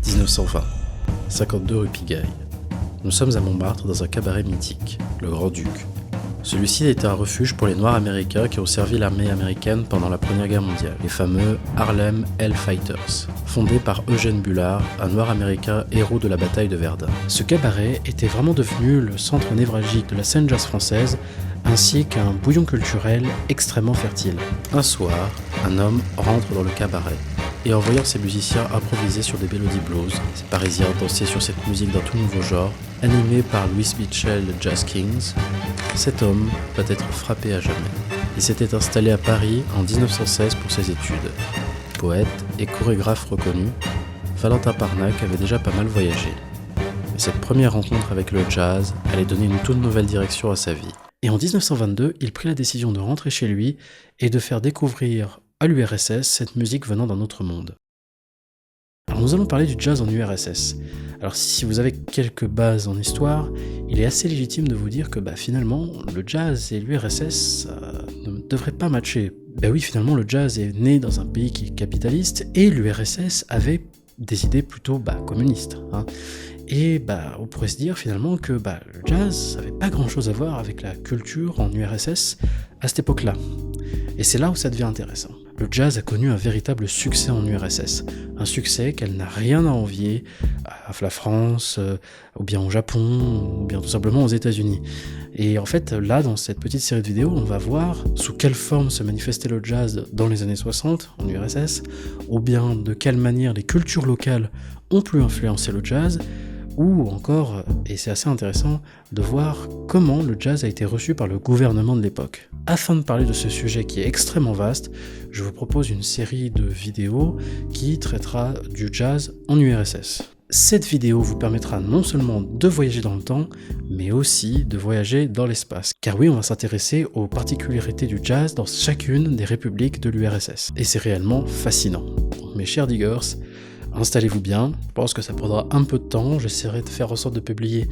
1920, 52 rue Pigalle. Nous sommes à Montmartre dans un cabaret mythique, le Grand-Duc. Celui-ci était un refuge pour les Noirs américains qui ont servi l'armée américaine pendant la Première Guerre mondiale, les fameux Harlem Hellfighters, fondés par Eugène Bullard, un Noir américain héros de la bataille de Verdun. Ce cabaret était vraiment devenu le centre névralgique de la scène jazz française, ainsi qu'un bouillon culturel extrêmement fertile. Un soir, un homme rentre dans le cabaret, et en voyant ses musiciens improviser sur des mélodies blues, ces Parisiens danser sur cette musique d'un tout nouveau genre, animé par Louis Mitchell Jazz Kings, cet homme va être frappé à jamais. Il s'était installé à Paris en 1916 pour ses études. Poète et chorégraphe reconnu, Valentin Parnac avait déjà pas mal voyagé. Mais cette première rencontre avec le jazz allait donner une toute nouvelle direction à sa vie. Et en 1922, il prit la décision de rentrer chez lui et de faire découvrir à l'URSS cette musique venant d'un autre monde. Alors nous allons parler du jazz en URSS. Alors si vous avez quelques bases en histoire, il est assez légitime de vous dire que finalement, le jazz et l'URSS ne devraient pas matcher. Oui, finalement, le jazz est né dans un pays qui est capitaliste et l'URSS avait des idées plutôt communistes. Et on pourrait se dire finalement que le jazz n'avait pas grand-chose à voir avec la culture en URSS à cette époque-là. Et c'est là où ça devient intéressant. Le jazz a connu un véritable succès en URSS, un succès qu'elle n'a rien à envier à la France, ou bien au Japon, ou bien tout simplement aux États-Unis. Et en fait, là, dans cette petite série de vidéos, on va voir sous quelle forme se manifestait le jazz dans les années 60 en URSS, ou bien de quelle manière les cultures locales ont pu influencer le jazz, ou encore, et c'est assez intéressant, de voir comment le jazz a été reçu par le gouvernement de l'époque. Afin de parler de ce sujet qui est extrêmement vaste, je vous propose une série de vidéos qui traitera du jazz en URSS. Cette vidéo vous permettra non seulement de voyager dans le temps, mais aussi de voyager dans l'espace. Car oui, on va s'intéresser aux particularités du jazz dans chacune des républiques de l'URSS. Et c'est réellement fascinant. Donc, mes chers diggers, installez-vous bien, je pense que ça prendra un peu de temps, j'essaierai de faire en sorte de publier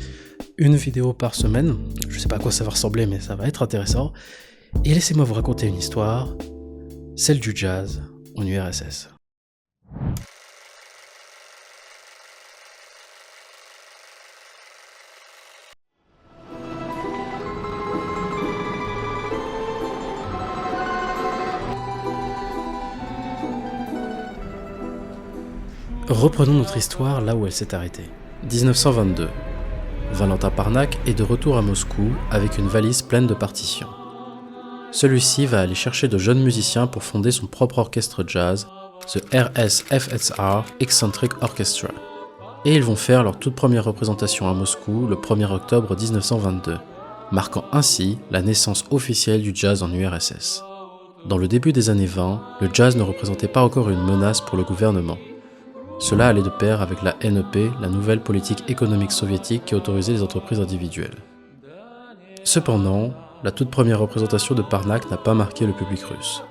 une vidéo par semaine, je sais pas à quoi ça va ressembler mais ça va être intéressant, et laissez-moi vous raconter une histoire, celle du jazz en URSS. Reprenons notre histoire là où elle s'est arrêtée. 1922. Valentin Parnac est de retour à Moscou avec une valise pleine de partitions. Celui-ci va aller chercher de jeunes musiciens pour fonder son propre orchestre jazz, The RSFSR Eccentric Orchestra. Et ils vont faire leur toute première représentation à Moscou le 1er octobre 1922, marquant ainsi la naissance officielle du jazz en URSS. Dans le début des années 20, le jazz ne représentait pas encore une menace pour le gouvernement. Cela allait de pair avec la NEP, la nouvelle politique économique soviétique qui autorisait les entreprises individuelles. Cependant, la toute première représentation de Parnac n'a pas marqué le public russe.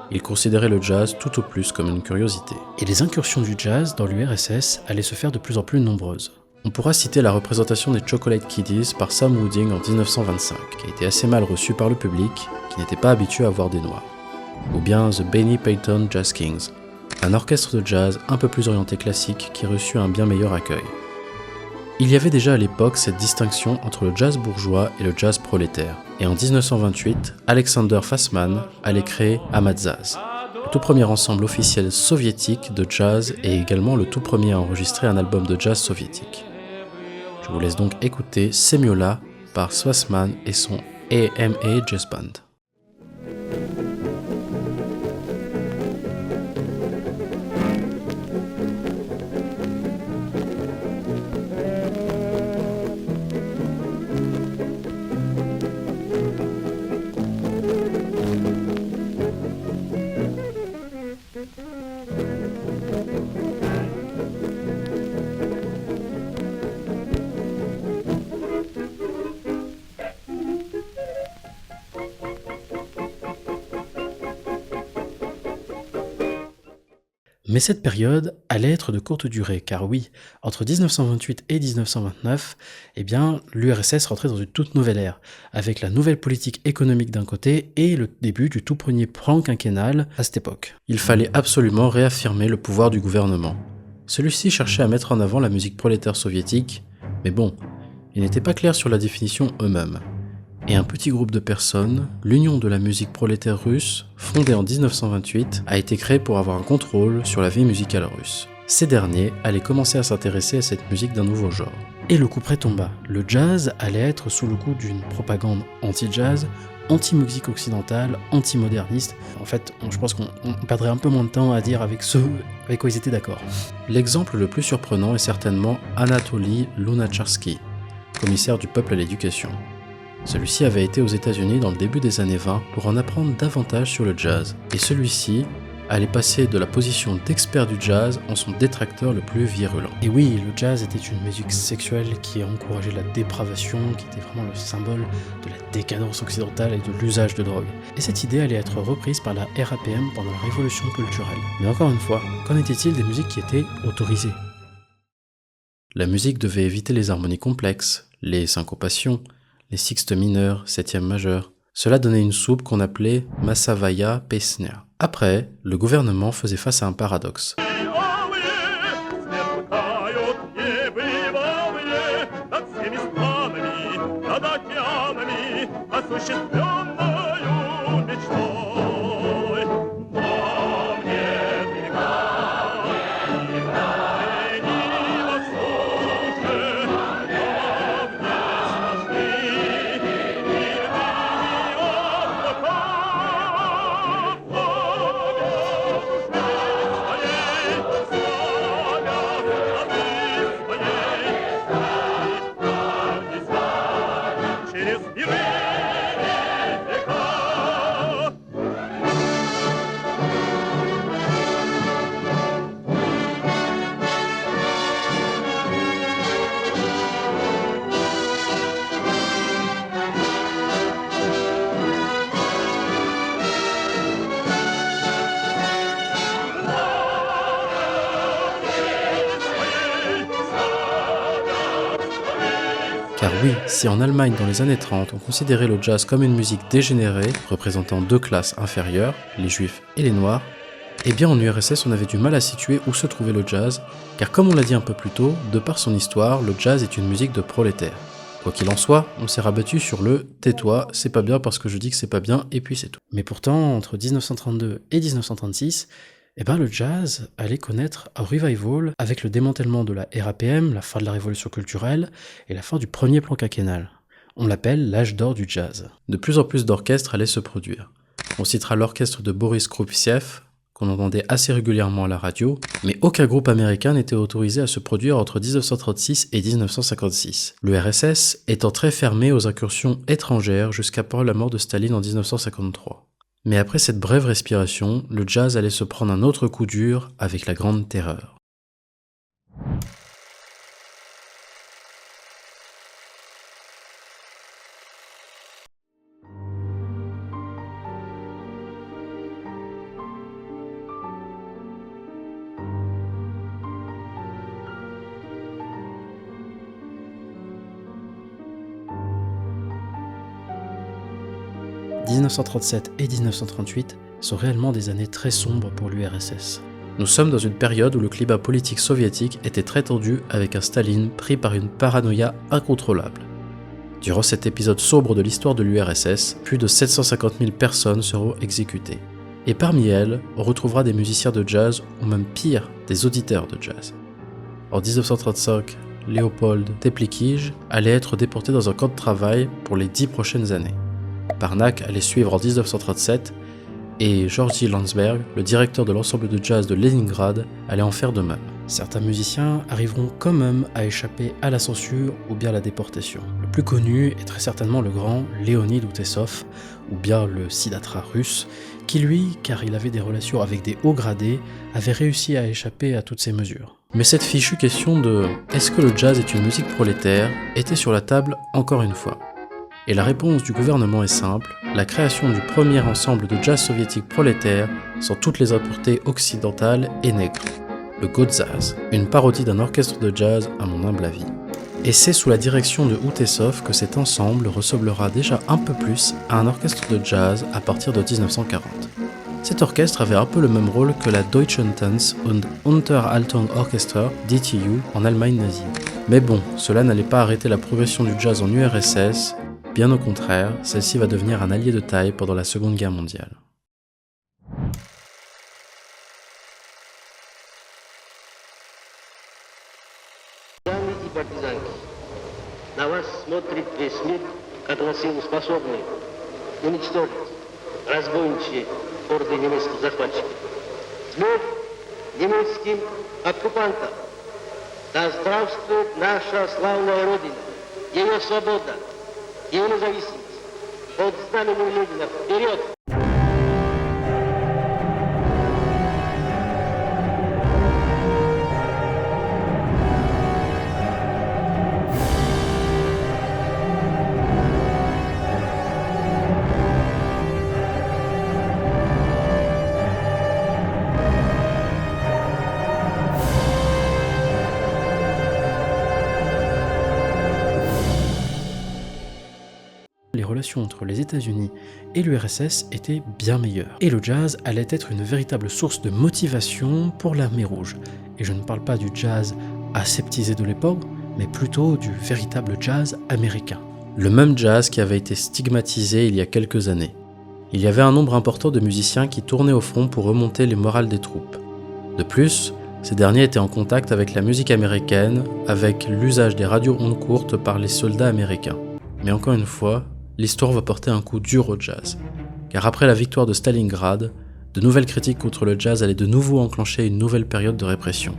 Il considérait le jazz tout au plus comme une curiosité. Et les incursions du jazz dans l'URSS allaient se faire de plus en plus nombreuses. On pourra citer la représentation des Chocolate Kiddies par Sam Wooding en 1925, qui a été assez mal reçue par le public, qui n'était pas habitué à voir des noirs. Ou bien The Benny Payton Jazz Kings, un orchestre de jazz un peu plus orienté classique qui reçut un bien meilleur accueil. Il y avait déjà à l'époque cette distinction entre le jazz bourgeois et le jazz prolétaire, et en 1928, Alexander Fassman allait créer Ahmadzaz, le tout premier ensemble officiel soviétique de jazz et également le tout premier à enregistrer un album de jazz soviétique. Je vous laisse donc écouter Semiola par Fassman et son AMA Jazz Band. Mais cette période allait être de courte durée, car oui, entre 1928 et 1929, l'URSS rentrait dans une toute nouvelle ère, avec la nouvelle politique économique d'un côté et le début du tout premier plan quinquennal à cette époque. Il fallait absolument réaffirmer le pouvoir du gouvernement. Celui-ci cherchait à mettre en avant la musique prolétaire soviétique, mais bon, il n'était pas clair sur la définition eux-mêmes. Et un petit groupe de personnes, l'Union de la musique prolétaire russe, fondée en 1928, a été créé pour avoir un contrôle sur la vie musicale russe. Ces derniers allaient commencer à s'intéresser à cette musique d'un nouveau genre. Et le couperet tomba. Le jazz allait être sous le coup d'une propagande anti-jazz, anti-musique occidentale, anti-moderniste. En fait, je pense qu'on perdrait un peu moins de temps à dire avec ceux avec quoi ils étaient d'accord. L'exemple le plus surprenant est certainement Anatoly Lunacharsky, commissaire du peuple à l'éducation. Celui-ci avait été aux États-Unis dans le début des années 20 pour en apprendre davantage sur le jazz, et celui-ci allait passer de la position d'expert du jazz en son détracteur le plus virulent. Et oui, le jazz était une musique sexuelle qui encourageait la dépravation, qui était vraiment le symbole de la décadence occidentale et de l'usage de drogue. Et cette idée allait être reprise par la RAPM pendant la révolution culturelle. Mais encore une fois, qu'en était-il des musiques qui étaient autorisées ? La musique devait éviter les harmonies complexes, les syncopations, les sixtes mineurs, septièmes majeurs. Cela donnait une soupe qu'on appelait Massavaya Pesnia. Après, le gouvernement faisait face à un paradoxe. Car oui, si en Allemagne dans les années 30 on considérait le jazz comme une musique dégénérée, représentant deux classes inférieures, les juifs et les noirs, eh bien en URSS on avait du mal à situer où se trouvait le jazz, car comme on l'a dit un peu plus tôt, de par son histoire, le jazz est une musique de prolétaires. Quoi qu'il en soit, on s'est rabattu sur le « tais-toi, c'est pas bien parce que je dis que c'est pas bien, et puis c'est tout ». Mais pourtant, entre 1932 et 1936, le jazz allait connaître un revival avec le démantèlement de la RAPM, la fin de la révolution culturelle et la fin du premier plan quinquennal. On l'appelle l'âge d'or du jazz. De plus en plus d'orchestres allaient se produire. On citera l'orchestre de Boris Kroupiev, qu'on entendait assez régulièrement à la radio, mais aucun groupe américain n'était autorisé à se produire entre 1936 et 1956. L'URSS étant très fermée aux incursions étrangères jusqu'à la mort de Staline en 1953. Mais après cette brève respiration, le jazz allait se prendre un autre coup dur avec la Grande Terreur. « 1937 et 1938 sont réellement des années très sombres pour l'URSS. Nous sommes dans une période où le climat politique soviétique était très tendu avec un Staline pris par une paranoïa incontrôlable. Durant cet épisode sombre de l'histoire de l'URSS, plus de 750 000 personnes seront exécutées. Et parmi elles, on retrouvera des musiciens de jazz ou même pire, des auditeurs de jazz. En 1935, Léopold Teplikij allait être déporté dans un camp de travail pour les 10 prochaines années. Parnack allait suivre en 1937 et Georgy Landsberg, le directeur de l'ensemble de jazz de Leningrad, allait en faire de même. Certains musiciens arriveront quand même à échapper à la censure ou bien à la déportation. Le plus connu est très certainement le grand Léonid Outessov, ou bien le Siddhartha russe, qui lui, car il avait des relations avec des hauts gradés, avait réussi à échapper à toutes ces mesures. Mais cette fichue question de « est-ce que le jazz est une musique prolétaire ?» était sur la table encore une fois. Et la réponse du gouvernement est simple, la création du premier ensemble de jazz soviétique prolétaire, sans toutes les impuretés occidentales et nègres. Le Godzaz, une parodie d'un orchestre de jazz à mon humble avis. Et c'est sous la direction de Outessov que cet ensemble ressemblera déjà un peu plus à un orchestre de jazz à partir de 1940. Cet orchestre avait un peu le même rôle que la Deutschen Tanz- und Unterhaltungsorchester, DTU, en Allemagne nazie. Mais bon, cela n'allait pas arrêter la progression du jazz en URSS, bien au contraire, celle-ci va devenir un allié de taille pendant la Seconde Guerre mondiale. На вас смотрит весь мир, как на силу способны уничтожить разбойничьи орды немецких захватчиков. Смерть немецким оккупантам! Да здравствует наша славная Родина, ее свобода, ее независимость! Под знаменем Ленина вперед! Les relations entre les États-Unis et l'URSS étaient bien meilleures. Et le jazz allait être une véritable source de motivation pour l'Armée rouge. Et je ne parle pas du jazz aseptisé de l'époque, mais plutôt du véritable jazz américain. Le même jazz qui avait été stigmatisé il y a quelques années. Il y avait un nombre important de musiciens qui tournaient au front pour remonter les morales des troupes. De plus, ces derniers étaient en contact avec la musique américaine, avec l'usage des radios ondes courtes par les soldats américains. Mais encore une fois, l'histoire va porter un coup dur au jazz. Car après la victoire de Stalingrad, de nouvelles critiques contre le jazz allaient de nouveau enclencher une nouvelle période de répression.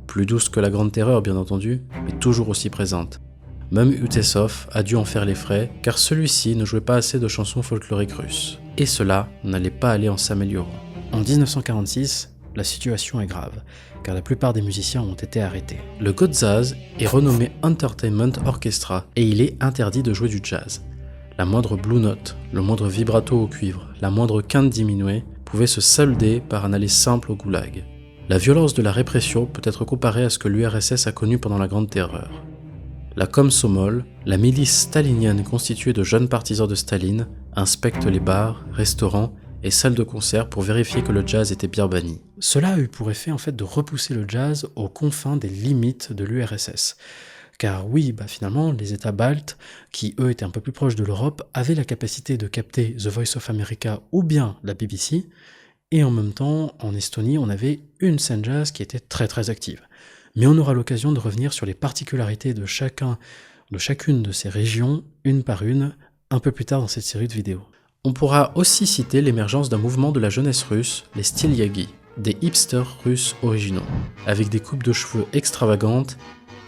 Plus douce que la Grande Terreur bien entendu, mais toujours aussi présente. Même Utesov a dû en faire les frais, car celui-ci ne jouait pas assez de chansons folkloriques russes. Et cela n'allait pas aller en s'améliorant. En 1946, la situation est grave, car la plupart des musiciens ont été arrêtés. Le Godzaz est renommé Entertainment Orchestra, et il est interdit de jouer du jazz. La moindre blue note, le moindre vibrato au cuivre, la moindre quinte diminuée pouvait se solder par un aller simple au goulag. La violence de la répression peut être comparée à ce que l'URSS a connu pendant la Grande Terreur. La Komsomol, la milice stalinienne constituée de jeunes partisans de Staline, inspecte les bars, restaurants et salles de concert pour vérifier que le jazz était bien banni. Cela a eu pour effet en fait de repousser le jazz aux confins des limites de l'URSS. Car oui, finalement, les États baltes, qui eux étaient un peu plus proches de l'Europe, avaient la capacité de capter The Voice of America ou bien la BBC, et en même temps, en Estonie, on avait une scène jazz qui était très très active. Mais on aura l'occasion de revenir sur les particularités de chacune de ces régions, une par une, un peu plus tard dans cette série de vidéos. On pourra aussi citer l'émergence d'un mouvement de la jeunesse russe, les styliagi, des hipsters russes originaux, avec des coupes de cheveux extravagantes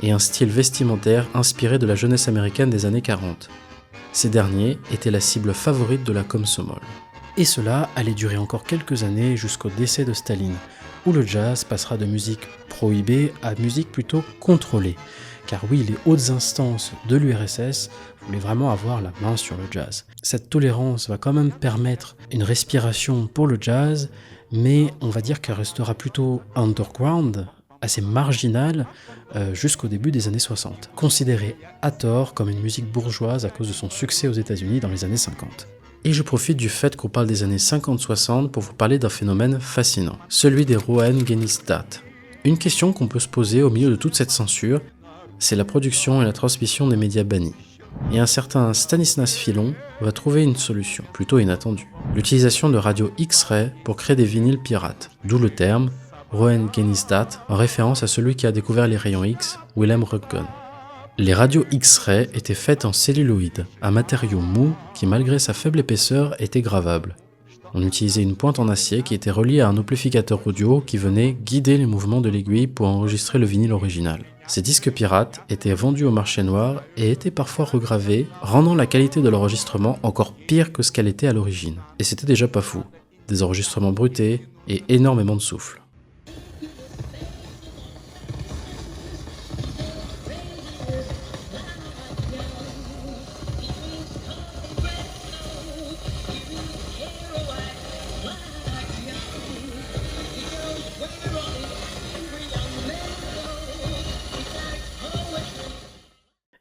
et un style vestimentaire inspiré de la jeunesse américaine des années 40. Ces derniers étaient la cible favorite de la Komsomol. Et cela allait durer encore quelques années jusqu'au décès de Staline, où le jazz passera de musique prohibée à musique plutôt contrôlée. Car oui, les hautes instances de l'URSS voulaient vraiment avoir la main sur le jazz. Cette tolérance va quand même permettre une respiration pour le jazz, mais on va dire qu'elle restera plutôt underground, assez marginale, jusqu'au début des années 60, considérée à tort comme une musique bourgeoise à cause de son succès aux États-Unis dans les années 50. Et je profite du fait qu'on parle des années 50-60 pour vous parler d'un phénomène fascinant, celui des Hohengenistat. Une question qu'on peut se poser au milieu de toute cette censure, c'est la production et la transmission des médias bannis. Et un certain Stanislas Filon va trouver une solution, plutôt inattendue. L'utilisation de radios X-ray pour créer des vinyles pirates, d'où le terme Hohengenistat, en référence à celui qui a découvert les rayons X, Wilhelm Röntgen. Les radios X-ray étaient faites en celluloïd, un matériau mou qui malgré sa faible épaisseur était gravable. On utilisait une pointe en acier qui était reliée à un amplificateur audio qui venait guider les mouvements de l'aiguille pour enregistrer le vinyle original. Ces disques pirates étaient vendus au marché noir et étaient parfois regravés, rendant la qualité de l'enregistrement encore pire que ce qu'elle était à l'origine. Et c'était déjà pas fou. Des enregistrements brutés et énormément de souffle.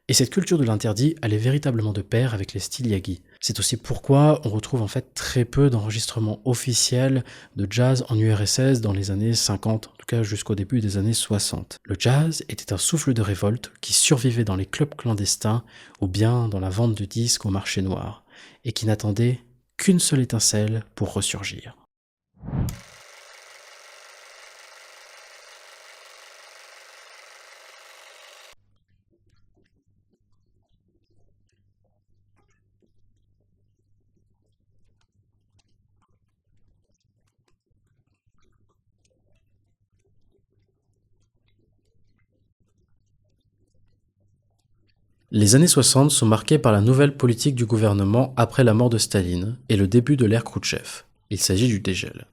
Et cette culture de l'interdit allait véritablement de pair avec les styliagi. C'est aussi pourquoi on retrouve en fait très peu d'enregistrements officiels de jazz en URSS dans les années 50, en tout cas jusqu'au début des années 60. Le jazz était un souffle de révolte qui survivait dans les clubs clandestins ou bien dans la vente de disques au marché noir, et qui n'attendait qu'une seule étincelle pour ressurgir. Les années 60 sont marquées par la nouvelle politique du gouvernement après la mort de Staline et le début de l'ère Khrouchtchev. Il s'agit du dégel.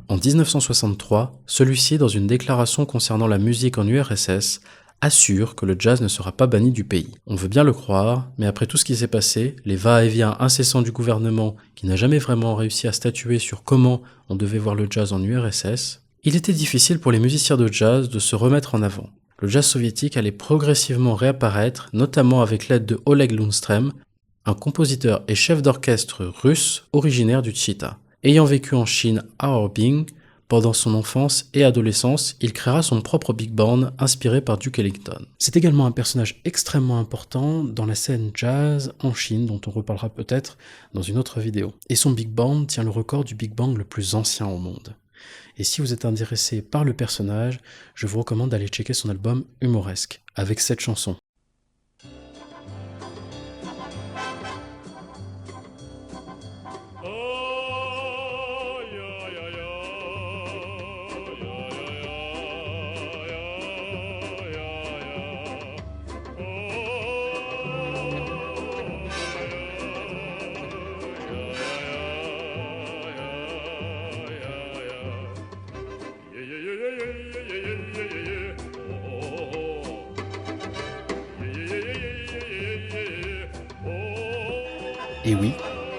En 1963, celui-ci, dans une déclaration concernant la musique en URSS, assure que le jazz ne sera pas banni du pays. On veut bien le croire, mais après tout ce qui s'est passé, les va-et-vient incessants du gouvernement qui n'a jamais vraiment réussi à statuer sur comment on devait voir le jazz en URSS, il était difficile pour les musiciens de jazz de se remettre en avant. Le jazz soviétique allait progressivement réapparaître, notamment avec l'aide de Oleg Lundström, un compositeur et chef d'orchestre russe originaire du Tchita. Ayant vécu en Chine à Harbin pendant son enfance et adolescence, il créera son propre big band inspiré par Duke Ellington. C'est également un personnage extrêmement important dans la scène jazz en Chine, dont on reparlera peut-être dans une autre vidéo. Et son big band tient le record du big band le plus ancien au monde. Et si vous êtes intéressé par le personnage, je vous recommande d'aller checker son album Humoresque, avec cette chanson. Et oui,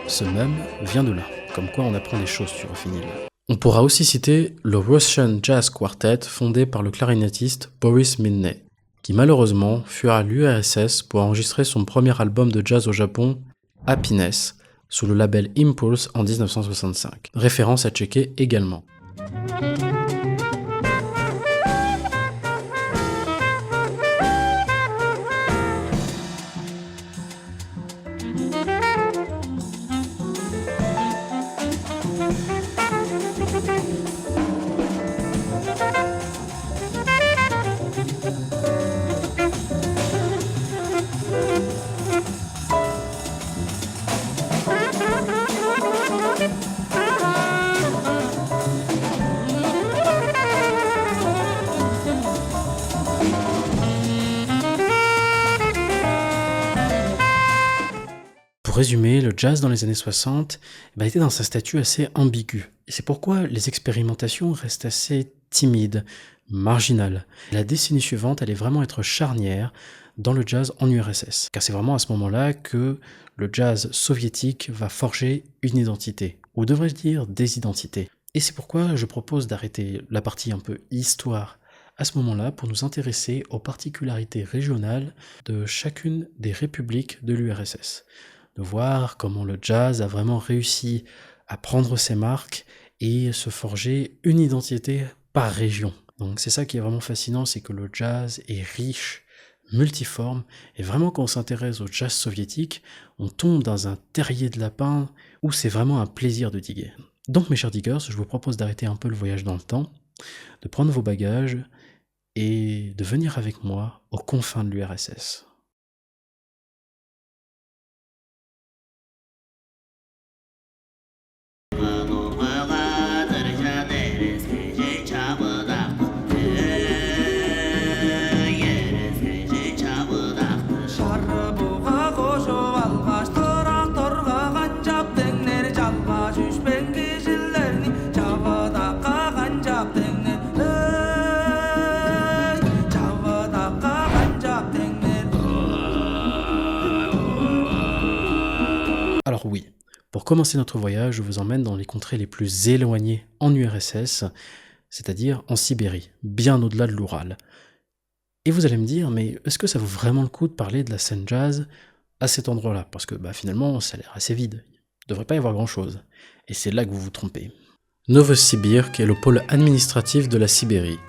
ce même vient de là, comme quoi on apprend des choses sur Ophinil. On pourra aussi citer le Russian Jazz Quartet fondé par le clarinettiste Boris Milne, qui malheureusement fuira à l'URSS pour enregistrer son premier album de jazz au Japon, Happiness, sous le label Impulse en 1965. Référence à checker également. Pour résumer, le jazz dans les années 60 était dans un statut assez ambigu. Et c'est pourquoi les expérimentations restent assez timides, marginales. La décennie suivante allait vraiment être charnière dans le jazz en URSS. Car c'est vraiment à ce moment-là que le jazz soviétique va forger une identité, ou devrais-je dire des identités. Et c'est pourquoi je propose d'arrêter la partie un peu histoire à ce moment-là pour nous intéresser aux particularités régionales de chacune des républiques de l'URSS. De voir comment le jazz a vraiment réussi à prendre ses marques et se forger une identité par région. Donc c'est ça qui est vraiment fascinant, c'est que le jazz est riche, multiforme, et vraiment quand on s'intéresse au jazz soviétique, on tombe dans un terrier de lapin où c'est vraiment un plaisir de diguer. Donc mes chers diggers, je vous propose d'arrêter un peu le voyage dans le temps, de prendre vos bagages et de venir avec moi aux confins de l'URSS. Alors oui, pour commencer notre voyage, je vous emmène dans les contrées les plus éloignées en URSS, c'est-à-dire en Sibérie, bien au-delà de l'Oural. Et vous allez me dire, mais est-ce que ça vaut vraiment le coup de parler de la scène jazz à cet endroit-là, parce que finalement ça a l'air assez vide, il ne devrait pas y avoir grand-chose. Et c'est là que vous vous trompez. Novosibirsk est le pôle administratif de la Sibérie.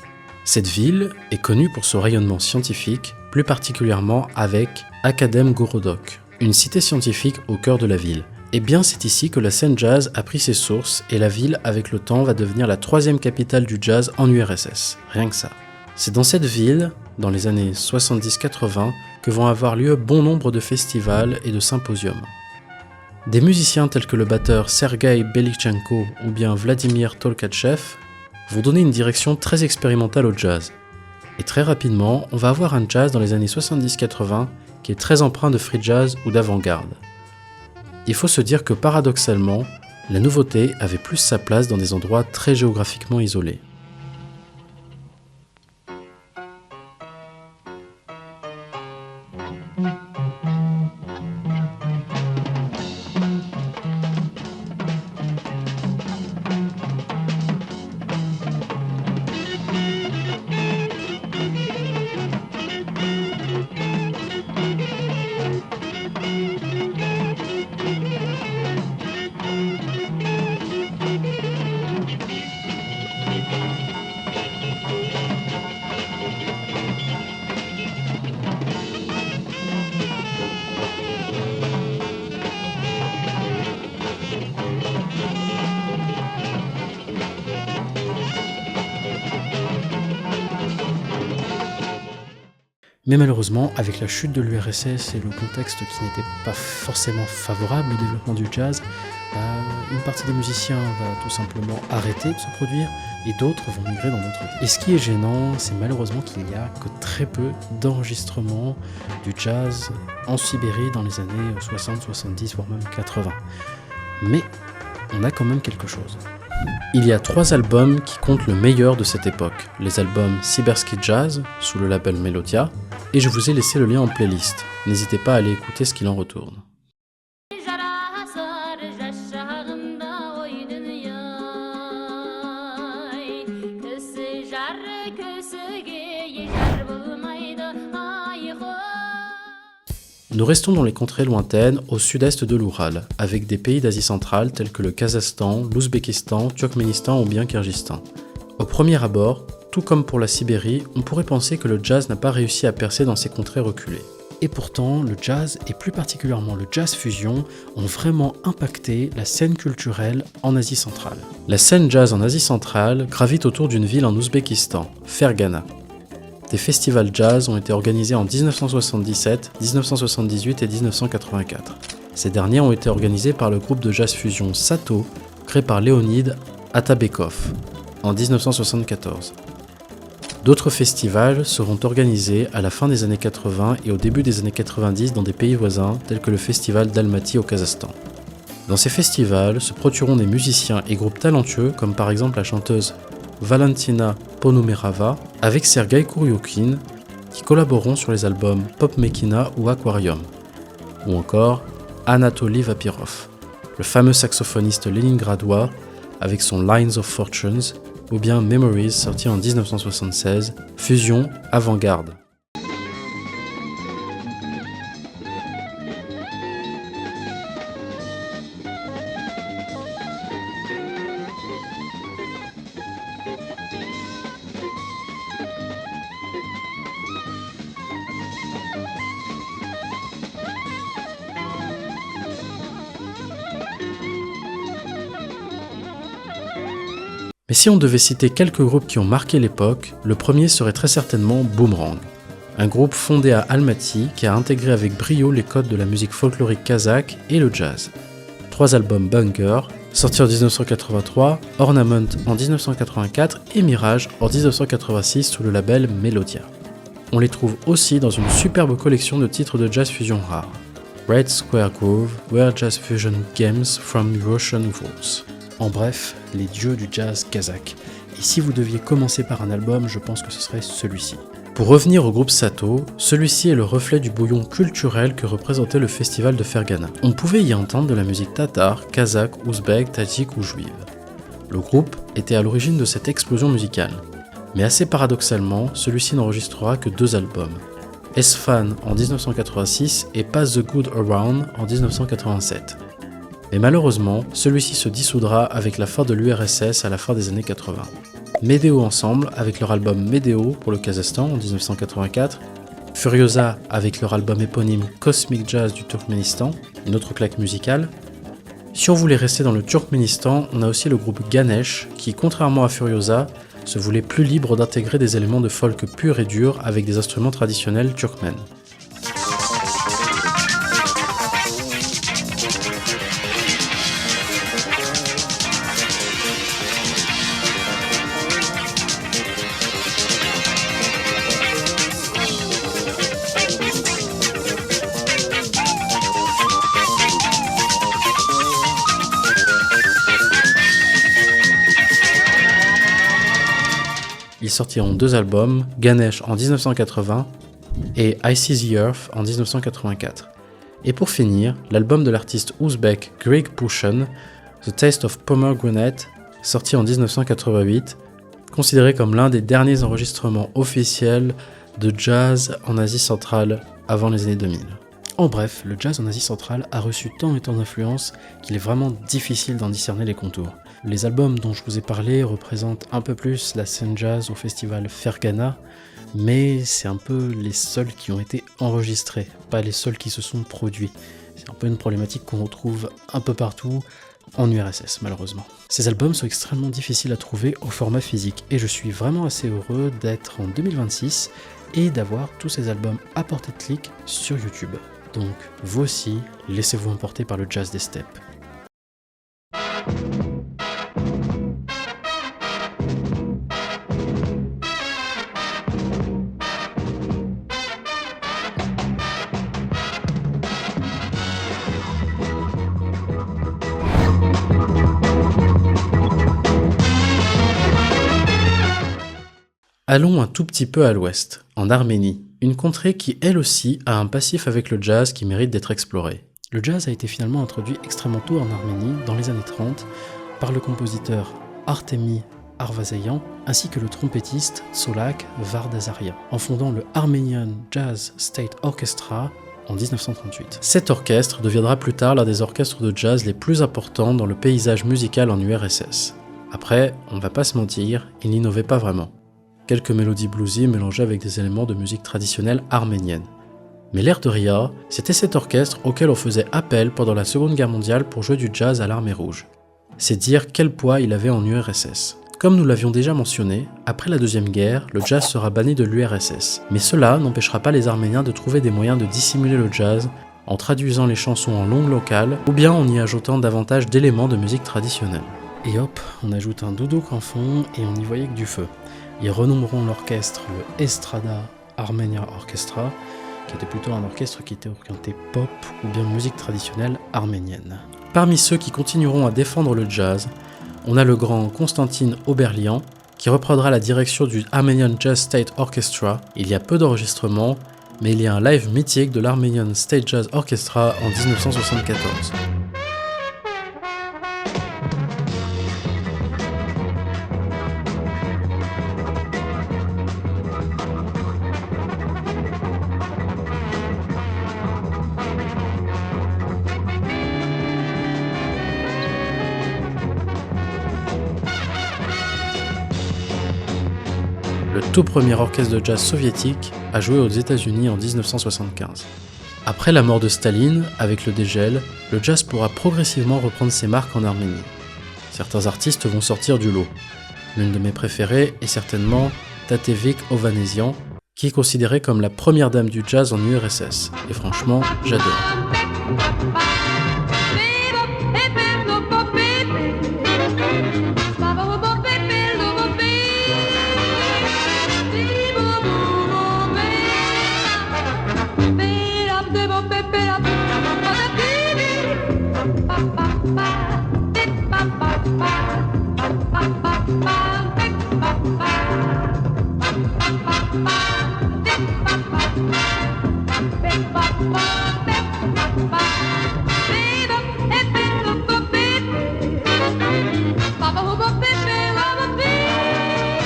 Cette ville est connue pour son rayonnement scientifique, plus particulièrement avec Akademgorodok, une cité scientifique au cœur de la ville. Et bien c'est ici que la scène jazz a pris ses sources et la ville avec le temps va devenir la 3e capitale du jazz en URSS, rien que ça. C'est dans cette ville, dans les années 70-80, que vont avoir lieu bon nombre de festivals et de symposiums. Des musiciens tels que le batteur Sergei Belichenko ou bien Vladimir Tolkachev vont donner une direction très expérimentale au jazz. Et très rapidement, on va avoir un jazz dans les années 70-80 qui est très empreint de free jazz ou d'avant-garde. Il faut se dire que paradoxalement, la nouveauté avait plus sa place dans des endroits très géographiquement isolés. Mais malheureusement, avec la chute de l'URSS et le contexte qui n'était pas forcément favorable au développement du jazz, une partie des musiciens va tout simplement arrêter de se produire et d'autres vont migrer dans d'autres villes. Et ce qui est gênant, c'est malheureusement qu'il n'y a que très peu d'enregistrements du jazz en Sibérie dans les années 60, 70, voire même 80. Mais on a quand même quelque chose. Il y a 3 albums qui comptent le meilleur de cette époque, les albums Sibersky Jazz, sous le label Melodia, et je vous ai laissé le lien en playlist, n'hésitez pas à aller écouter ce qu'il en retourne. Nous restons dans les contrées lointaines au sud-est de l'Oural, avec des pays d'Asie centrale tels que le Kazakhstan, l'Ouzbékistan, Turkménistan ou bien Kirghizistan. Au premier abord, tout comme pour la Sibérie, on pourrait penser que le jazz n'a pas réussi à percer dans ces contrées reculées. Et pourtant, le jazz, et plus particulièrement le jazz fusion, ont vraiment impacté la scène culturelle en Asie centrale. La scène jazz en Asie centrale gravite autour d'une ville en Ouzbékistan, Fergana. Des festivals jazz ont été organisés en 1977, 1978 et 1984. Ces derniers ont été organisés par le groupe de jazz fusion Sato, créé par Leonid Atabekov, en 1974. D'autres festivals seront organisés à la fin des années 80 et au début des années 90 dans des pays voisins, tels que le festival d'Almaty au Kazakhstan. Dans ces festivals se produiront des musiciens et groupes talentueux, comme par exemple la chanteuse Valentina Ponomerava avec Sergei Kuryukin, qui collaboreront sur les albums Pop Mekina ou Aquarium, ou encore Anatoly Vapirov, le fameux saxophoniste léningradois avec son Lines of Fortunes, ou bien Memories sorti en 1976, fusion avant-garde. Mais si on devait citer quelques groupes qui ont marqué l'époque, le premier serait très certainement Boomerang, un groupe fondé à Almaty qui a intégré avec brio les codes de la musique folklorique kazakh et le jazz. 3 albums Bunker, sortis en 1983, Ornament en 1984 et Mirage en 1986 sous le label Melodia. On les trouve aussi dans une superbe collection de titres de jazz fusion rares. Red Square Groove, Where Jazz Fusion Games from Russian Vaults. En bref, les dieux du jazz kazakh. Et si vous deviez commencer par un album, je pense que ce serait celui-ci. Pour revenir au groupe Sato, celui-ci est le reflet du bouillon culturel que représentait le festival de Fergana. On pouvait y entendre de la musique tatar, kazakh, ouzbek, tadjik ou juive. Le groupe était à l'origine de cette explosion musicale. Mais assez paradoxalement, celui-ci n'enregistrera que 2 albums. S-Fan en 1986 et Pass the Good Around en 1987. Mais malheureusement, celui-ci se dissoudra avec la fin de l'URSS à la fin des années 80. Medeo ensemble avec leur album Medeo pour le Kazakhstan en 1984, Furiosa avec leur album éponyme Cosmic Jazz du Turkménistan, une autre claque musicale. Si on voulait rester dans le Turkménistan, on a aussi le groupe Ganesh qui, contrairement à Furiosa, se voulait plus libre d'intégrer des éléments de folk pur et dur avec des instruments traditionnels turkmènes. Ils sortiront 2 albums, Ganesh en 1980 et I See the Earth en 1984. Et pour finir, l'album de l'artiste ouzbek Greg Pushin, The Taste of Pomegranate, sorti en 1988, considéré comme l'un des derniers enregistrements officiels de jazz en Asie centrale avant les années 2000. En bref, le jazz en Asie centrale a reçu tant et tant d'influences qu'il est vraiment difficile d'en discerner les contours. Les albums dont je vous ai parlé représentent un peu plus la scène jazz au festival Fergana, mais c'est un peu les seuls qui ont été enregistrés, pas les seuls qui se sont produits. C'est un peu une problématique qu'on retrouve un peu partout en URSS malheureusement. Ces albums sont extrêmement difficiles à trouver au format physique et je suis vraiment assez heureux d'être en 2026 et d'avoir tous ces albums à portée de clic sur YouTube. Donc vous aussi, laissez-vous emporter par le jazz des steppes. Allons un tout petit peu à l'ouest, en Arménie, une contrée qui elle aussi a un passif avec le jazz qui mérite d'être exploré. Le jazz a été finalement introduit extrêmement tôt en Arménie, dans les années 30, par le compositeur Artemi Arvazayan, ainsi que le trompettiste Solak Vardazarian, en fondant le Armenian Jazz State Orchestra en 1938. Cet orchestre deviendra plus tard l'un des orchestres de jazz les plus importants dans le paysage musical en URSS. Après, on va pas se mentir, il n'innovait pas vraiment. Quelques mélodies bluesy mélangées avec des éléments de musique traditionnelle arménienne. Mais l'air de rien, c'était cet orchestre auquel on faisait appel pendant la Seconde Guerre mondiale pour jouer du jazz à l'armée rouge. C'est dire quel poids il avait en URSS. Comme nous l'avions déjà mentionné, après la Deuxième Guerre, le jazz sera banni de l'URSS. Mais cela n'empêchera pas les Arméniens de trouver des moyens de dissimuler le jazz en traduisant les chansons en langue locale ou bien en y ajoutant davantage d'éléments de musique traditionnelle. Et hop, on ajoute un doudouk en fond et on y voyait que du feu. Ils renommeront l'orchestre le Estrada Armenia Orchestra, qui était plutôt un orchestre qui était orienté pop ou bien musique traditionnelle arménienne. Parmi ceux qui continueront à défendre le jazz, on a le grand Konstantin Oberlian, qui reprendra la direction du Armenian Jazz State Orchestra. Il y a peu d'enregistrements, mais il y a un live mythique de l'Armenian State Jazz Orchestra en 1974. Le tout premier orchestre de jazz soviétique a joué aux États-Unis en 1975. Après la mort de Staline, avec le dégel, le jazz pourra progressivement reprendre ses marques en Arménie. Certains artistes vont sortir du lot. L'une de mes préférées est certainement Tatevik Ovanesian, qui est considérée comme la première dame du jazz en URSS. Et franchement, j'adore.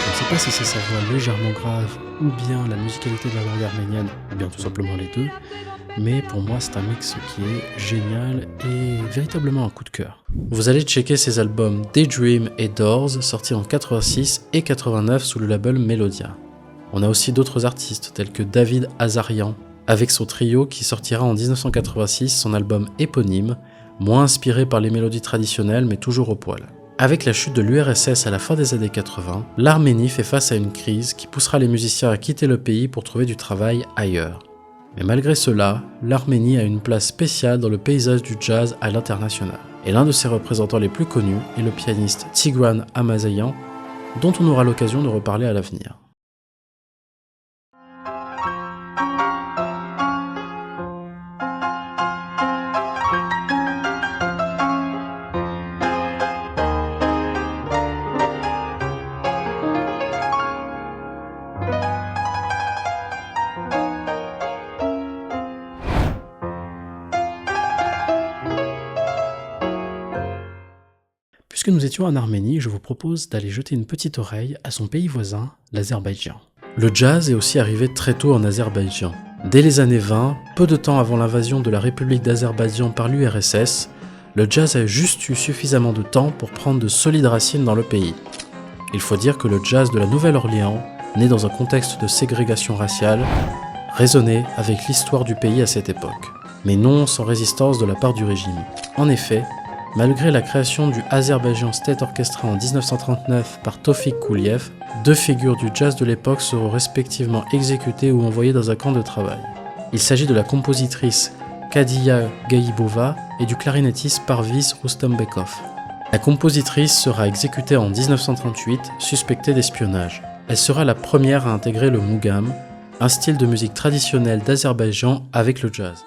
Je ne sais pas si c'est sa voix légèrement grave, ou bien la musicalité de la langue arménienne, ou bien tout simplement les deux. Mais pour moi, c'est un mix qui est génial et véritablement un coup de cœur. Vous allez checker ses albums Daydream et Doors, sortis en 86 et 89 sous le label Melodia. On a aussi d'autres artistes tels que David Azarian, avec son trio qui sortira en 1986 son album éponyme, moins inspiré par les mélodies traditionnelles mais toujours au poil. Avec la chute de l'URSS à la fin des années 80, l'Arménie fait face à une crise qui poussera les musiciens à quitter le pays pour trouver du travail ailleurs. Mais malgré cela, l'Arménie a une place spéciale dans le paysage du jazz à l'international. Et l'un de ses représentants les plus connus est le pianiste Tigran Amazeyan, dont on aura l'occasion de reparler à l'avenir. Puisque nous étions en Arménie, je vous propose d'aller jeter une petite oreille à son pays voisin, l'Azerbaïdjan. Le jazz est aussi arrivé très tôt en Azerbaïdjan. Dès les années 20, peu de temps avant l'invasion de la République d'Azerbaïdjan par l'URSS, le jazz a juste eu suffisamment de temps pour prendre de solides racines dans le pays. Il faut dire que le jazz de la Nouvelle-Orléans, né dans un contexte de ségrégation raciale, résonnait avec l'histoire du pays à cette époque. Mais non sans résistance de la part du régime. En effet, malgré la création du Azerbaijan State Orchestra en 1939 par Tofik Kouliev, deux figures du jazz de l'époque seront respectivement exécutées ou envoyées dans un camp de travail. Il s'agit de la compositrice Kadiya Gaïbova et du clarinettiste Parviz Rustambekov. La compositrice sera exécutée en 1938, suspectée d'espionnage. Elle sera la première à intégrer le mugam, un style de musique traditionnelle d'Azerbaïdjan avec le jazz.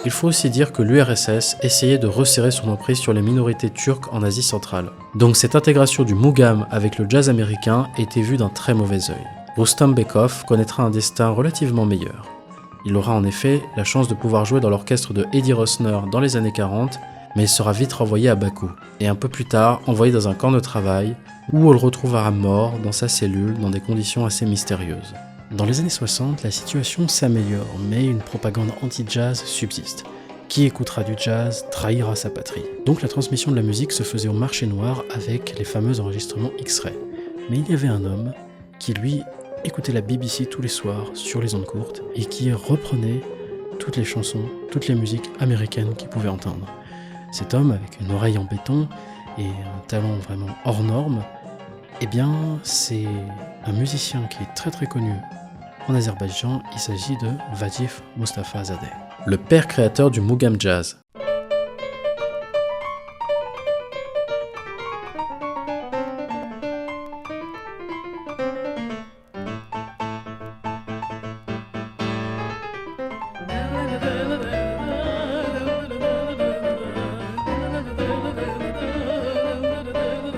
Il faut aussi dire que l'URSS essayait de resserrer son emprise sur les minorités turques en Asie centrale. Donc cette intégration du mugam avec le jazz américain était vue d'un très mauvais œil. Rustambekov connaîtra un destin relativement meilleur. Il aura en effet la chance de pouvoir jouer dans l'orchestre de Eddie Rosner dans les années 40, mais il sera vite renvoyé à Bakou, et un peu plus tard envoyé dans un camp de travail, où on le retrouvera mort dans sa cellule dans des conditions assez mystérieuses. Dans les années 60, la situation s'améliore, mais une propagande anti-jazz subsiste. Qui écoutera du jazz trahira sa patrie. Donc la transmission de la musique se faisait au marché noir avec les fameux enregistrements X-Ray. Mais il y avait un homme qui, lui, écoutait la BBC tous les soirs sur les ondes courtes et qui reprenait toutes les chansons, toutes les musiques américaines qu'il pouvait entendre. Cet homme, avec une oreille en béton et un talent vraiment hors norme, eh bien, c'est un musicien qui est très très connu en Azerbaïdjan. Il s'agit de Vadif Mustafazadeh, le père créateur du mugam jazz.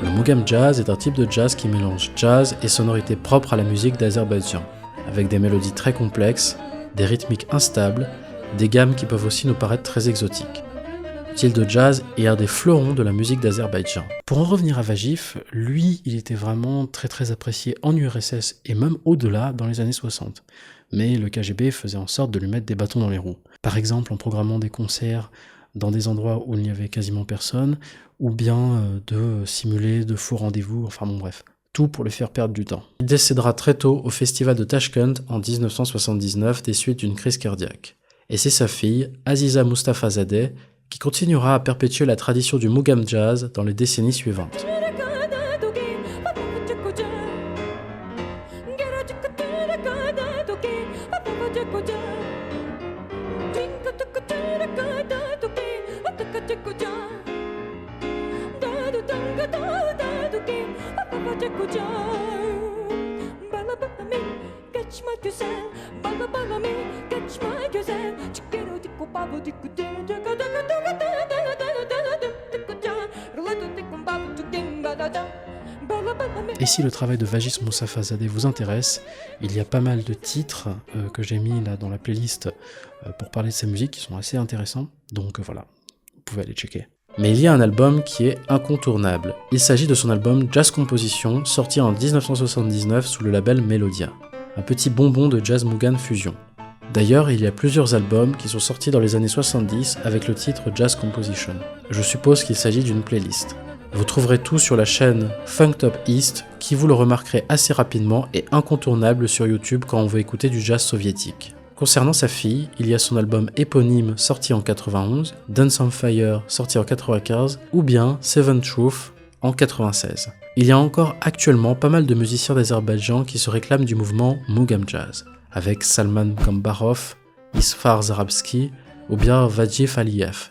Le mugam jazz est un type de jazz qui mélange jazz et sonorités propres à la musique d'Azerbaïdjan, avec des mélodies très complexes, des rythmiques instables, des gammes qui peuvent aussi nous paraître très exotiques. Le style de jazz est un des fleurons de la musique d'Azerbaïdjan. Pour en revenir à Vagif, lui, il était vraiment très très apprécié en URSS et même au-delà dans les années 60. Mais le KGB faisait en sorte de lui mettre des bâtons dans les roues. Par exemple en programmant des concerts dans des endroits où il n'y avait quasiment personne, ou bien de simuler de faux rendez-vous, enfin bon bref, tout pour lui faire perdre du temps. Il décédera très tôt au festival de Tashkent en 1979 des suites d'une crise cardiaque. Et c'est sa fille, Aziza Mustafazadeh, qui continuera à perpétuer la tradition du mugam jazz dans les décennies suivantes. Et si le travail de Vagis Moussafazadeh vous intéresse, il y a pas mal de titres que j'ai mis là dans la playlist pour parler de sa musique qui sont assez intéressants, donc voilà, vous pouvez aller checker. Mais il y a un album qui est incontournable. Il s'agit de son album Jazz Composition, sorti en 1979 sous le label Melodia, un petit bonbon de jazz Mugan Fusion. D'ailleurs, il y a plusieurs albums qui sont sortis dans les années 70 avec le titre Jazz Composition. Je suppose qu'il s'agit d'une playlist. Vous trouverez tout sur la chaîne Funk Top East, qui, vous le remarquerez assez rapidement, est incontournable sur YouTube quand on veut écouter du jazz soviétique. Concernant sa fille, il y a son album éponyme sorti en 91, Dance on Fire sorti en 95, ou bien Seven Truth en 96. Il y a encore actuellement pas mal de musiciens d'Azerbaïdjan qui se réclament du mouvement Mugam Jazz, avec Salman Gambarov, Isfar Zarabski ou bien Vajif Aliyev.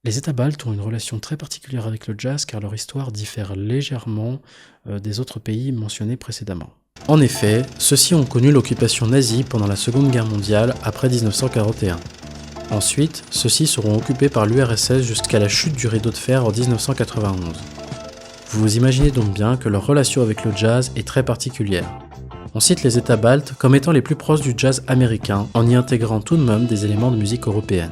Les États baltes ont une relation très particulière avec le jazz car leur histoire diffère légèrement des autres pays mentionnés précédemment. En effet, ceux-ci ont connu l'occupation nazie pendant la Seconde Guerre mondiale après 1941. Ensuite, ceux-ci seront occupés par l'URSS jusqu'à la chute du rideau de fer en 1991. Vous vous imaginez donc bien que leur relation avec le jazz est très particulière. On cite les États baltes comme étant les plus proches du jazz américain en y intégrant tout de même des éléments de musique européenne.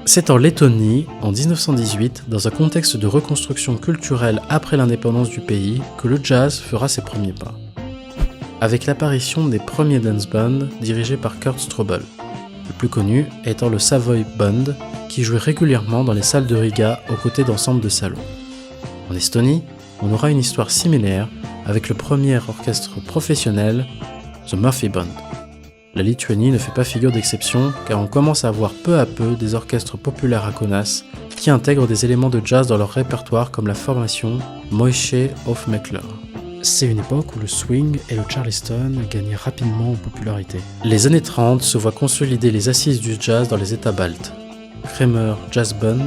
C'est en Lettonie, en 1918, dans un contexte de reconstruction culturelle après l'indépendance du pays, que le jazz fera ses premiers pas. Avec l'apparition des premiers dance bands dirigés par Kurt Strobel, le plus connu étant le Savoy Band, qui jouait régulièrement dans les salles de Riga aux côtés d'ensembles de salons. En Estonie, on aura une histoire similaire avec le premier orchestre professionnel, The Murphy Band. La Lituanie ne fait pas figure d'exception car on commence à voir peu à peu des orchestres populaires à Kaunas qui intègrent des éléments de jazz dans leur répertoire comme la formation Moïse Hofmeckler. C'est une époque où le swing et le charleston gagnaient rapidement en popularité. Les années 30 se voient consolider les assises du jazz dans les États baltes. Kremer Jazz Band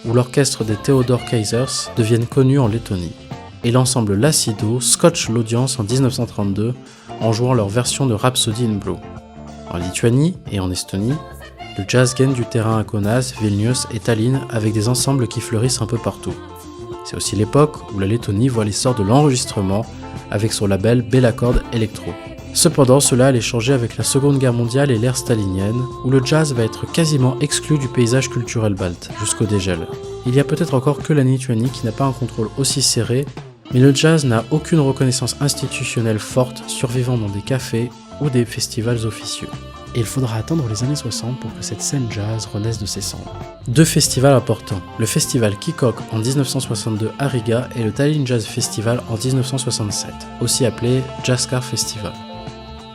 ou l'orchestre des Theodor Kaisers deviennent connus en Lettonie. Et l'ensemble Lacido scotche l'audience en 1932 en jouant leur version de Rhapsody in Blue. En Lituanie et en Estonie, le jazz gagne du terrain à Kaunas, Vilnius et Tallinn avec des ensembles qui fleurissent un peu partout. C'est aussi l'époque où la Lettonie voit l'essor de l'enregistrement avec son label Bellaccord Electro. Cependant, cela allait changer avec la Seconde Guerre mondiale et l'ère stalinienne, où le jazz va être quasiment exclu du paysage culturel balte, jusqu'au dégel. Il y a peut-être encore que la Lituanie qui n'a pas un contrôle aussi serré, mais le jazz n'a aucune reconnaissance institutionnelle forte survivant dans des cafés ou des festivals officieux. Et il faudra attendre les années 60 pour que cette scène jazz renaisse de ses cendres. Deux festivals importants, le festival Kikok en 1962 à Riga et le Tallinn Jazz Festival en 1967, aussi appelé Jazzcar Festival.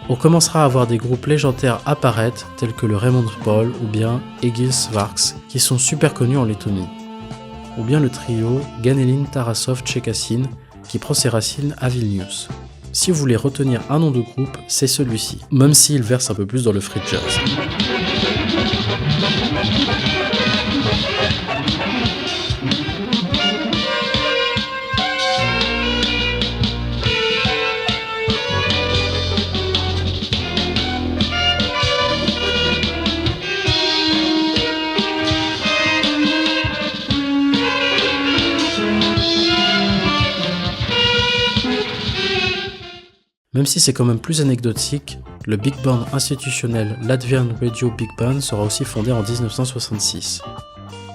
On commencera à voir des groupes légendaires apparaître tels que le Raymond Paul ou bien Egil Svarks qui sont super connus en Lettonie, ou bien le trio Ganelin Tarasov Tchekassin qui prend ses racines à Vilnius. Si vous voulez retenir un nom de groupe, c'est celui-ci, même s'il verse un peu plus dans le free jazz. Même si c'est quand même plus anecdotique, le big band institutionnel Latvian Radio Big Band sera aussi fondé en 1966.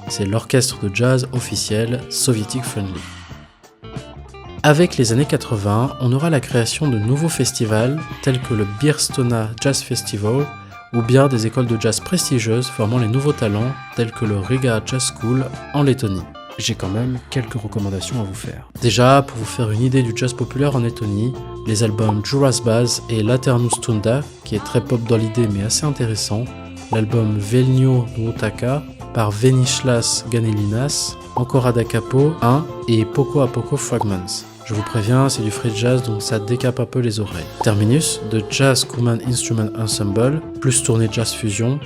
C'est l'orchestre de jazz officiel Soviétique Friendly. Avec les années 80, on aura la création de nouveaux festivals tels que le Birstona Jazz Festival ou bien des écoles de jazz prestigieuses formant les nouveaux talents tels que le Riga Jazz School en Lettonie. j'ai quand même quelques recommandations à vous faire. Déjà, pour vous faire une idée du jazz populaire en Lettonie, les albums Juras Baz et Laternus Tunda, qui est très pop dans l'idée mais assez intéressant, l'album Velnio Nuotaka par Venislas Ganelinas, Encore da Capo 1 et Poco a Poco Fragments. Je vous préviens, c'est du free jazz donc ça décape un peu les oreilles. Terminus, de Jazz Kuman Instrument Ensemble, plus tourné jazz fusion.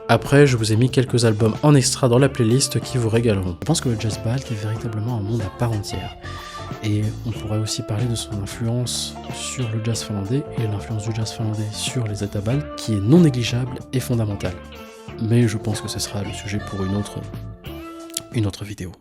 Après, je vous ai mis quelques albums en extra dans la playlist qui vous régaleront. Je pense que le jazz balk est véritablement un monde à part entière. Et on pourrait aussi parler de son influence sur le jazz finlandais et l'influence du jazz finlandais sur les États baltes, qui est non négligeable et fondamentale. Mais je pense que ce sera le sujet pour une autre vidéo.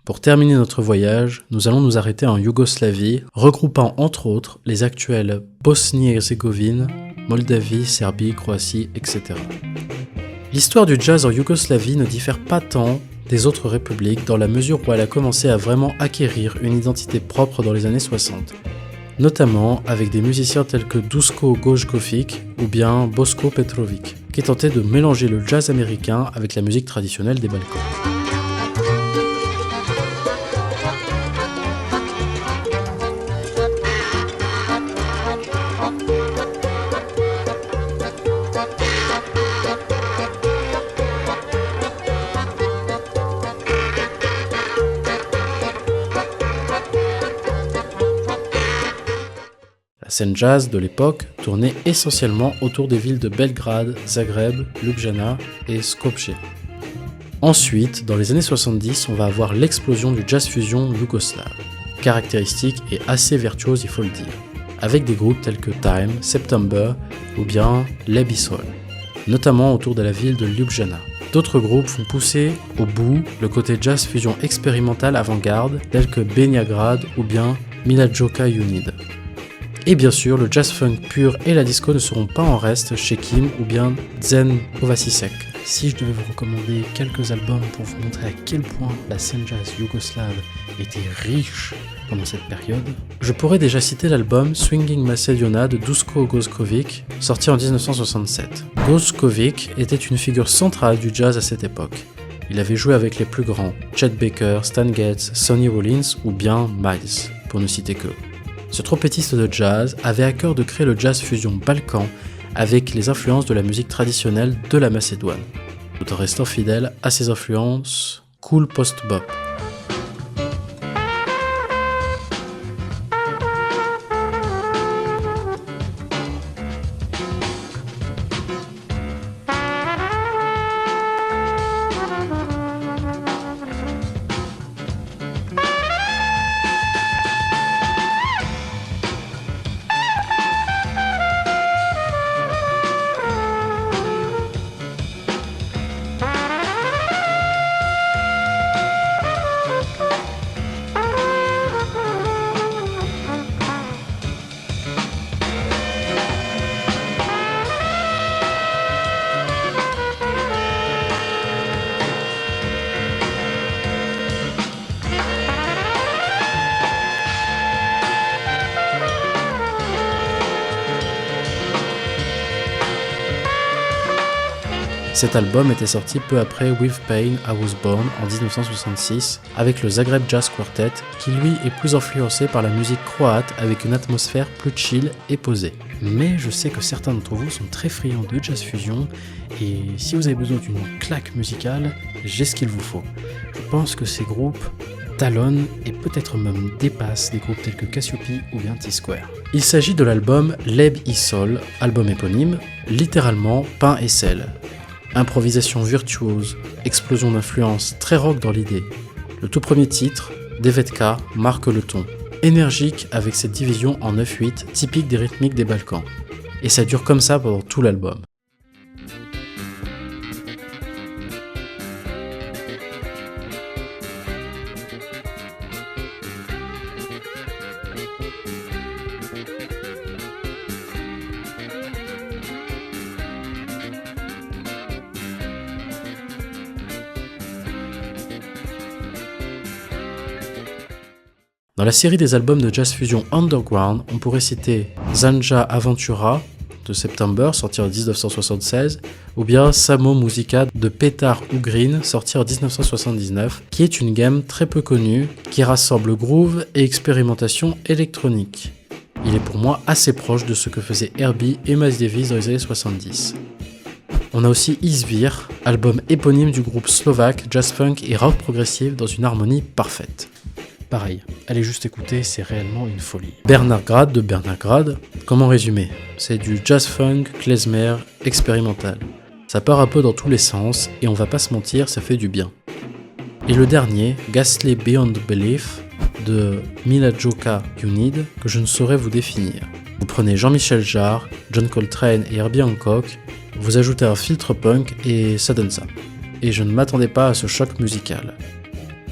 Pour terminer notre voyage, nous allons nous arrêter en Yougoslavie, regroupant entre autres les actuelles Bosnie-Herzégovine, Moldavie, Serbie, Croatie, etc. L'histoire du jazz en Yougoslavie ne diffère pas tant des autres républiques dans la mesure où elle a commencé à vraiment acquérir une identité propre dans les années 60, notamment avec des musiciens tels que Duško Gojković ou bien Boško Petrović, qui tentaient de mélanger le jazz américain avec la musique traditionnelle des Balkans. La scène jazz de l'époque tournait essentiellement autour des villes de Belgrade, Zagreb, Ljubljana et Skopje. Ensuite, dans les années 70, on va avoir l'explosion du jazz fusion yougoslave, caractéristique et assez virtuose il faut le dire, avec des groupes tels que Time, September ou bien Lebisol, notamment autour de la ville de Ljubljana. D'autres groupes font pousser au bout le côté jazz fusion expérimental avant-garde tels que Benjagrad ou bien Milajoka Unid. Et bien sûr, le jazz funk pur et la disco ne seront pas en reste chez Kim ou bien Zen Ovasisek. Si je devais vous recommander quelques albums pour vous montrer à quel point la scène jazz yougoslave était riche pendant cette période, je pourrais déjà citer l'album Swinging Macedonia de Duško Gojković, sorti en 1967. Gojković était une figure centrale du jazz à cette époque. Il avait joué avec les plus grands, Chet Baker, Stan Getz, Sonny Rollins ou bien Miles, pour ne citer que. Ce trompettiste de jazz avait à cœur de créer le jazz fusion balkan avec les influences de la musique traditionnelle de la Macédoine, tout en restant fidèle à ses influences cool post-bop. Cet album était sorti peu après With Pain I Was Born en 1966 avec le Zagreb Jazz Quartet qui lui est plus influencé par la musique croate avec une atmosphère plus chill et posée. Mais je sais que certains d'entre vous sont très friands de jazz fusion et si vous avez besoin d'une claque musicale, j'ai ce qu'il vous faut. Je pense que ces groupes talonnent et peut-être même dépassent des groupes tels que Cassiope ou bien T-Square. Il s'agit de l'album Leb i Sol, album éponyme, littéralement pain et sel. Improvisation virtuose, explosion d'influence très rock dans l'idée. Le tout premier titre, Devetka, marque le ton. Énergique avec cette division en 9-8 typique des rythmiques des Balkans. Et ça dure comme ça pendant tout l'album. Dans la série des albums de jazz fusion underground, on pourrait citer Zanja Aventura de September, sorti en 1976, ou bien Samo Musica de Petar Ugrin, sorti en 1979, qui est une gamme très peu connue, qui rassemble groove et expérimentation électronique. Il est pour moi assez proche de ce que faisaient Herbie et Miles Davis dans les années 70. On a aussi Izvir, album éponyme du groupe slovaque jazz funk et rock progressif dans une harmonie parfaite. Pareil, allez juste écouter, c'est réellement une folie. Bernard Grad de Bernard Grad, comment résumer ? C'est du jazz funk, klezmer, expérimental. Ça part un peu dans tous les sens et on va pas se mentir, ça fait du bien. Et le dernier, Ghastly Beyond Belief de Milajoka Unid, que je ne saurais vous définir. Vous prenez Jean-Michel Jarre, John Coltrane et Herbie Hancock, vous ajoutez un filtre punk et ça donne ça. Et je ne m'attendais pas à ce choc musical.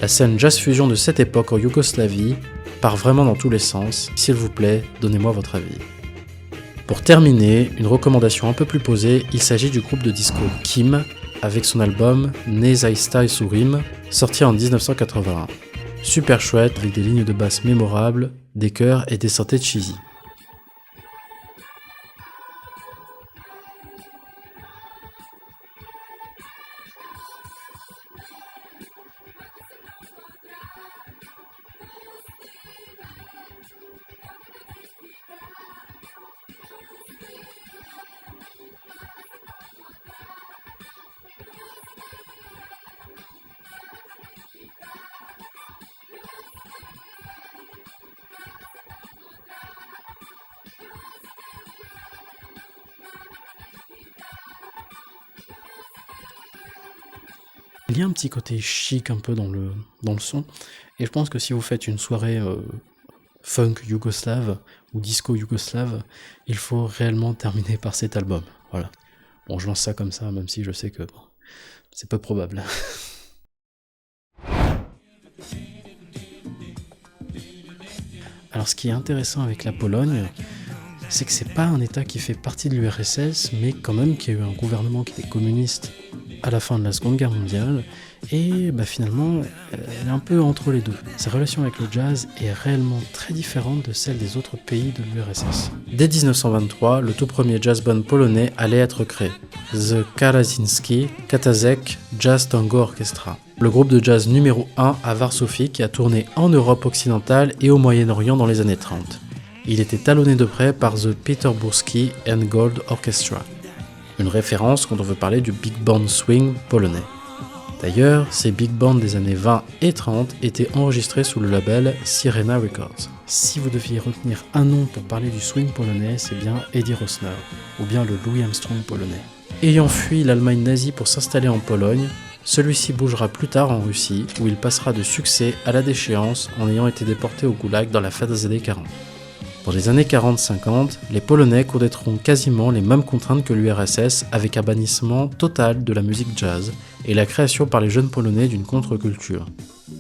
La scène jazz fusion de cette époque en Yougoslavie part vraiment dans tous les sens. S'il vous plaît, donnez-moi votre avis. Pour terminer, une recommandation un peu plus posée, il s'agit du groupe de disco Kim avec son album Ne Zaista Surim, sorti en 1981. Super chouette avec des lignes de basse mémorables, des chœurs et des synthés cheesy. Il y a un petit côté chic un peu dans le son, et je pense que si vous faites une soirée funk yougoslave ou disco yougoslave, il faut réellement terminer par cet album. Voilà. Bon, je lance ça comme ça, même si je sais que bon, c'est peu probable. Alors ce qui est intéressant avec la Pologne, c'est que c'est pas un état qui fait partie de l'URSS, mais quand même qui a eu un gouvernement qui était communiste à la fin de la Seconde Guerre mondiale, et finalement, elle est un peu entre les deux. Sa relation avec le jazz est réellement très différente de celle des autres pays de l'URSS. Dès 1923, le tout premier jazz band polonais allait être créé, The Karazinski Katasek Jazz Tango Orchestra, le groupe de jazz numéro 1 à Varsovie qui a tourné en Europe occidentale et au Moyen-Orient dans les années 30. Il était talonné de près par The Peterburski and Gold Orchestra, une référence quand on veut parler du big band swing polonais. D'ailleurs, ces big bands des années 20 et 30 étaient enregistrés sous le label Sirena Records. Si vous deviez retenir un nom pour parler du swing polonais, c'est bien Eddie Rosner, ou bien le Louis Armstrong polonais. Ayant fui l'Allemagne nazie pour s'installer en Pologne, celui-ci bougera plus tard en Russie, où il passera de succès à la déchéance en ayant été déporté au goulag dans la fin des années 40. Dans les années 40-50, les Polonais connaîtront quasiment les mêmes contraintes que l'URSS avec un bannissement total de la musique jazz et la création par les jeunes Polonais d'une contre-culture.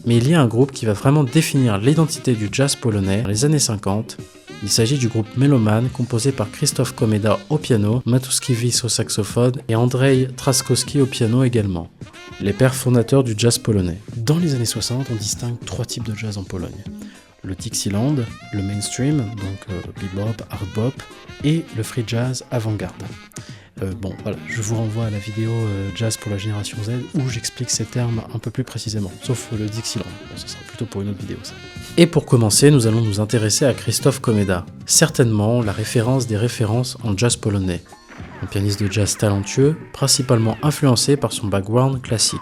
Mais il y a un groupe qui va vraiment définir l'identité du jazz polonais dans les années 50. Il s'agit du groupe Meloman composé par Krzysztof Komeda au piano, Matuszkiewicz au saxophone et Andrzej Trzaskowski au piano également. Les pères fondateurs du jazz polonais. Dans les années 60, on distingue trois types de jazz en Pologne. Le Dixieland, le mainstream, donc bebop, hard bop, et le free jazz avant-garde. Voilà, je vous renvoie à la vidéo Jazz pour la génération Z où j'explique ces termes un peu plus précisément, sauf le Dixieland. Bon, ça sera plutôt pour une autre vidéo ça. Et pour commencer, nous allons nous intéresser à Krzysztof Komeda, certainement la référence des références en jazz polonais. Un pianiste de jazz talentueux, principalement influencé par son background classique,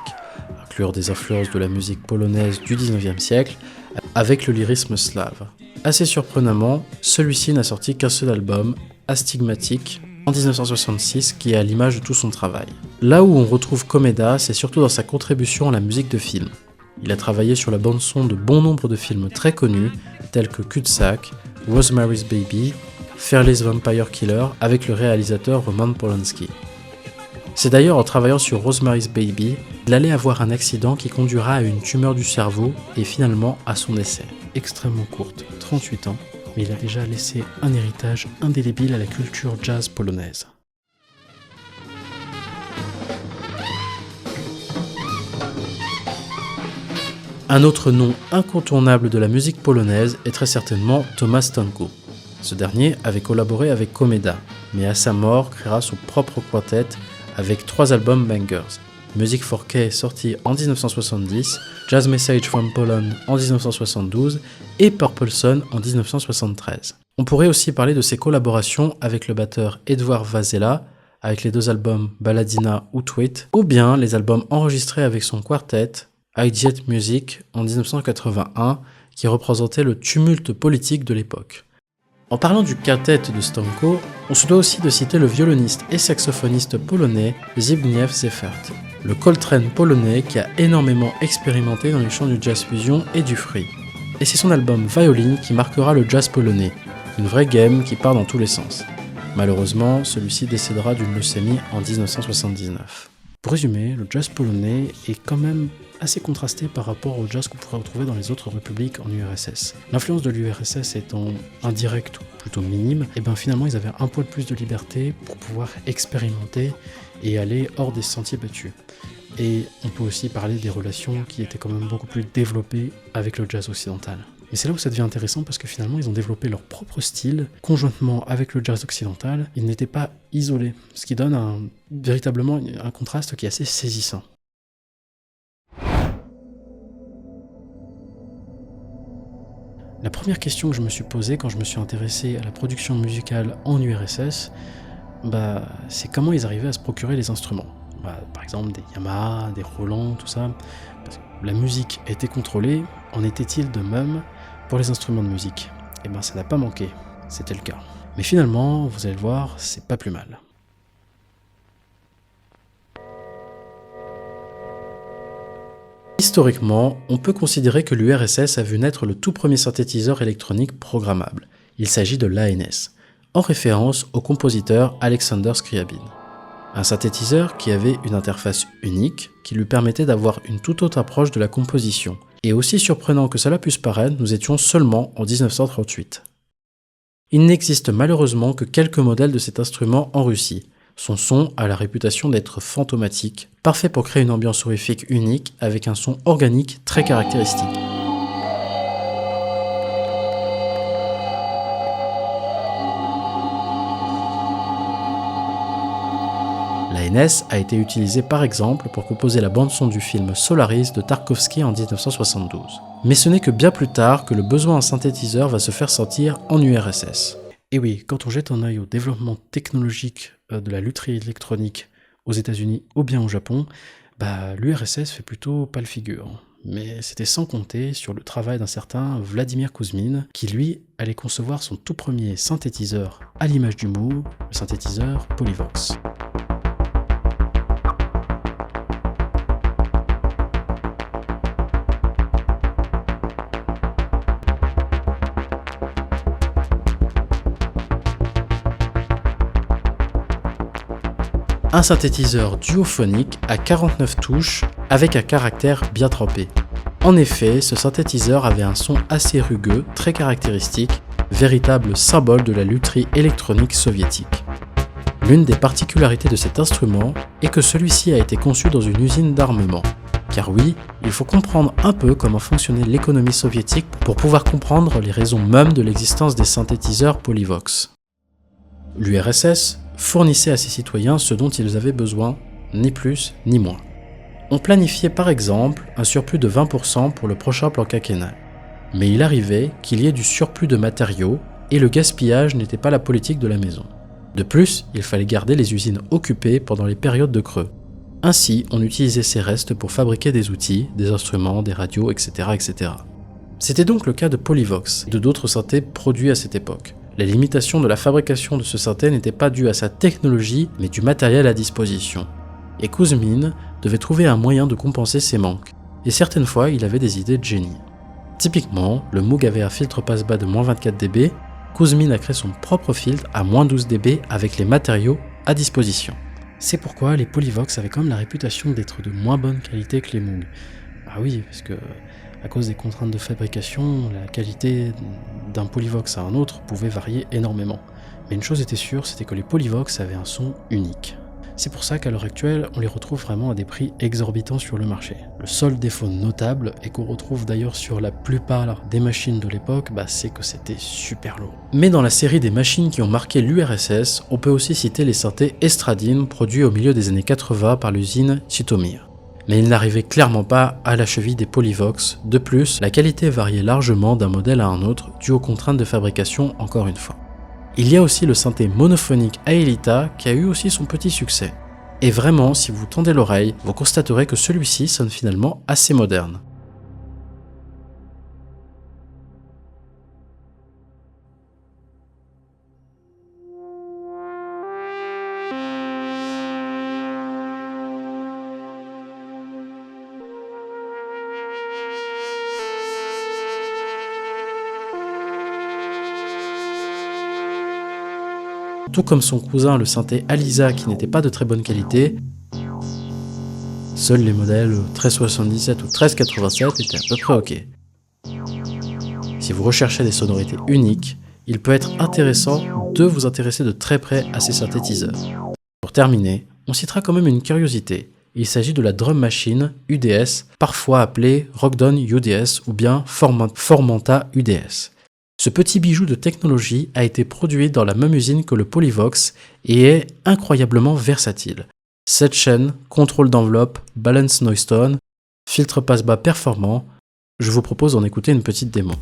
inclure des influences de la musique polonaise du 19e siècle, avec le lyrisme slave. Assez surprenamment, celui-ci n'a sorti qu'un seul album, Astigmatic, en 1966, qui est à l'image de tout son travail. Là où on retrouve Komeda, c'est surtout dans sa contribution à la musique de film. Il a travaillé sur la bande-son de bon nombre de films très connus, tels que Cul-de-sac, Rosemary's Baby, Fearless Vampire Killer, avec le réalisateur Roman Polanski. C'est d'ailleurs en travaillant sur Rosemary's Baby qu'il allait avoir un accident qui conduira à une tumeur du cerveau et finalement à son décès. Extrêmement courte, 38 ans, mais il a déjà laissé un héritage indélébile à la culture jazz polonaise. Un autre nom incontournable de la musique polonaise est très certainement Tomasz Stanko. Ce dernier avait collaboré avec Komeda, mais à sa mort créera son propre quartet avec 3 albums bangers. Music for K sorti en 1970, Jazz Message from Poland en 1972 et Purple Sun en 1973. On pourrait aussi parler de ses collaborations avec le batteur Edward Vazela, avec les 2 albums Balladina ou Tweet, ou bien les albums enregistrés avec son quartet Idiot Music en 1981, qui représentait le tumulte politique de l'époque. En parlant du quartet de Stanko, on se doit aussi de citer le violoniste et saxophoniste polonais Zbigniew Seifert, le Coltrane polonais qui a énormément expérimenté dans les champs du jazz fusion et du free. Et c'est son album Violin qui marquera le jazz polonais, une vraie game qui part dans tous les sens. Malheureusement, celui-ci décédera d'une leucémie en 1979. Pour résumer, le jazz polonais est quand même assez contrasté par rapport au jazz qu'on pourrait retrouver dans les autres républiques en URSS. L'influence de l'URSS étant indirecte ou plutôt minime, et bien finalement ils avaient un poil plus de liberté pour pouvoir expérimenter et aller hors des sentiers battus. Et on peut aussi parler des relations qui étaient quand même beaucoup plus développées avec le jazz occidental. Mais c'est là où ça devient intéressant parce que finalement ils ont développé leur propre style conjointement avec le jazz occidental. Ils n'étaient pas isolés, ce qui donne véritablement un contraste qui est assez saisissant. La première question que je me suis posée quand je me suis intéressé à la production musicale en URSS, c'est comment ils arrivaient à se procurer les instruments. Par exemple des Yamaha, des Roland, tout ça. Parce que la musique était contrôlée, en était-il de même pour les instruments de musique ? Ça n'a pas manqué, c'était le cas. Mais finalement, vous allez le voir, c'est pas plus mal. Historiquement, on peut considérer que l'URSS a vu naître le tout premier synthétiseur électronique programmable. Il s'agit de l'ANS, en référence au compositeur Alexander Scriabin. Un synthétiseur qui avait une interface unique, qui lui permettait d'avoir une toute autre approche de la composition. Et aussi surprenant que cela puisse paraître, nous étions seulement en 1938. Il n'existe malheureusement que quelques modèles de cet instrument en Russie. Son son a la réputation d'être fantomatique, parfait pour créer une ambiance horrifique unique avec un son organique très caractéristique. L'ANS a été utilisée par exemple pour composer la bande-son du film Solaris de Tarkovsky en 1972. Mais ce n'est que bien plus tard que le besoin en synthétiseur va se faire sentir en URSS. Et oui, quand on jette un œil au développement technologique de la lutherie électronique aux États-Unis ou bien au Japon, l'URSS fait plutôt pas le figure. Mais c'était sans compter sur le travail d'un certain Vladimir Kouzmin, qui lui allait concevoir son tout premier synthétiseur à l'image du Moog, le synthétiseur Polyvox. Un synthétiseur duophonique à 49 touches avec un caractère bien trempé. En effet, ce synthétiseur avait un son assez rugueux, très caractéristique, véritable symbole de la lutherie électronique soviétique. L'une des particularités de cet instrument est que celui-ci a été conçu dans une usine d'armement. Car oui, il faut comprendre un peu comment fonctionnait l'économie soviétique pour pouvoir comprendre les raisons mêmes de l'existence des synthétiseurs Polyvox. L'URSS fournissait à ses citoyens ce dont ils avaient besoin, ni plus ni moins. On planifiait par exemple un surplus de 20% pour le prochain plan quinquennal. Mais il arrivait qu'il y ait du surplus de matériaux et le gaspillage n'était pas la politique de la maison. De plus, il fallait garder les usines occupées pendant les périodes de creux. Ainsi, on utilisait ces restes pour fabriquer des outils, des instruments, des radios, etc. etc. C'était donc le cas de Polyvox et de d'autres synthés produits à cette époque. La limitation de la fabrication de ce synthé n'était pas due à sa technologie, mais du matériel à disposition. Et Kouzmin devait trouver un moyen de compenser ces manques. Et certaines fois, il avait des idées de génie. Typiquement, le Moog avait un filtre passe-bas de moins 24 dB, Kouzmin a créé son propre filtre à moins 12 dB avec les matériaux à disposition. C'est pourquoi les Polyvox avaient quand même la réputation d'être de moins bonne qualité que les Moog. Ah oui, parce que à cause des contraintes de fabrication, la qualité d'un Polyvox à un autre pouvait varier énormément. Mais une chose était sûre, c'était que les Polyvox avaient un son unique. C'est pour ça qu'à l'heure actuelle, on les retrouve vraiment à des prix exorbitants sur le marché. Le seul défaut notable, et qu'on retrouve d'ailleurs sur la plupart des machines de l'époque, c'est que c'était super lourd. Mais dans la série des machines qui ont marqué l'URSS, on peut aussi citer les synthés Estradine produits au milieu des années 80 par l'usine Tchitomir. Mais ils n'arrivaient clairement pas à la cheville des Polyvox. De plus, la qualité variait largement d'un modèle à un autre, dû aux contraintes de fabrication encore une fois. Il y a aussi le synthé monophonique Aelita qui a eu aussi son petit succès. Et vraiment, si vous tendez l'oreille, vous constaterez que celui-ci sonne finalement assez moderne. Tout comme son cousin le synthé Alisa qui n'était pas de très bonne qualité, seuls les modèles 1377 ou 1387 étaient à peu près ok. Si vous recherchez des sonorités uniques, il peut être intéressant de vous intéresser de très près à ces synthétiseurs. Pour terminer, on citera quand même une curiosité. Il s'agit de la drum machine UDS, parfois appelée Rockdon UDS ou bien Formanta UDS. Ce petit bijou de technologie a été produit dans la même usine que le Polyvox et est incroyablement versatile. 7 chaînes, contrôle d'enveloppe, balance noise tone, filtre passe-bas performant. Je vous propose d'en écouter une petite démo.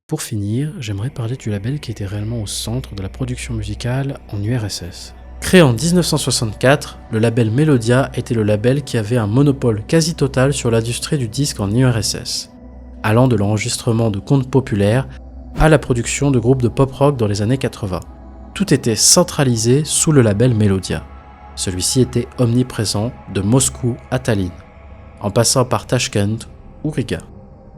Pour finir, j'aimerais parler du label qui était réellement au centre de la production musicale en URSS. Créé en 1964, le label Melodia était le label qui avait un monopole quasi total sur l'industrie du disque en URSS, allant de l'enregistrement de contes populaires à la production de groupes de pop-rock dans les années 80. Tout était centralisé sous le label Melodia. Celui-ci était omniprésent de Moscou à Tallinn, en passant par Tashkent ou Riga.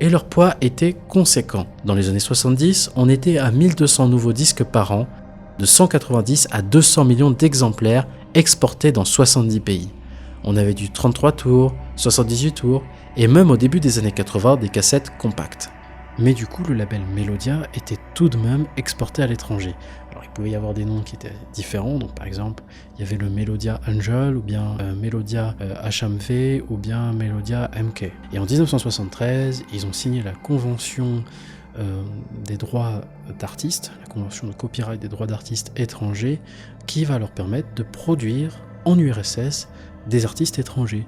Et leur poids était conséquent. Dans les années 70, on était à 1200 nouveaux disques par an, de 190 à 200 millions d'exemplaires exportés dans 70 pays. On avait du 33 tours, 78 tours, et même au début des années 80, des cassettes compactes. Mais du coup, le label Melodia était tout de même exporté à l'étranger. Alors, il pouvait y avoir des noms qui étaient différents. Donc, par exemple, il y avait le Melodia Angel, ou bien Melodia HMV, ou bien Melodia MK. Et en 1973, ils ont signé la convention des droits d'artistes, la convention de copyright des droits d'artistes étrangers, qui va leur permettre de produire en URSS des artistes étrangers.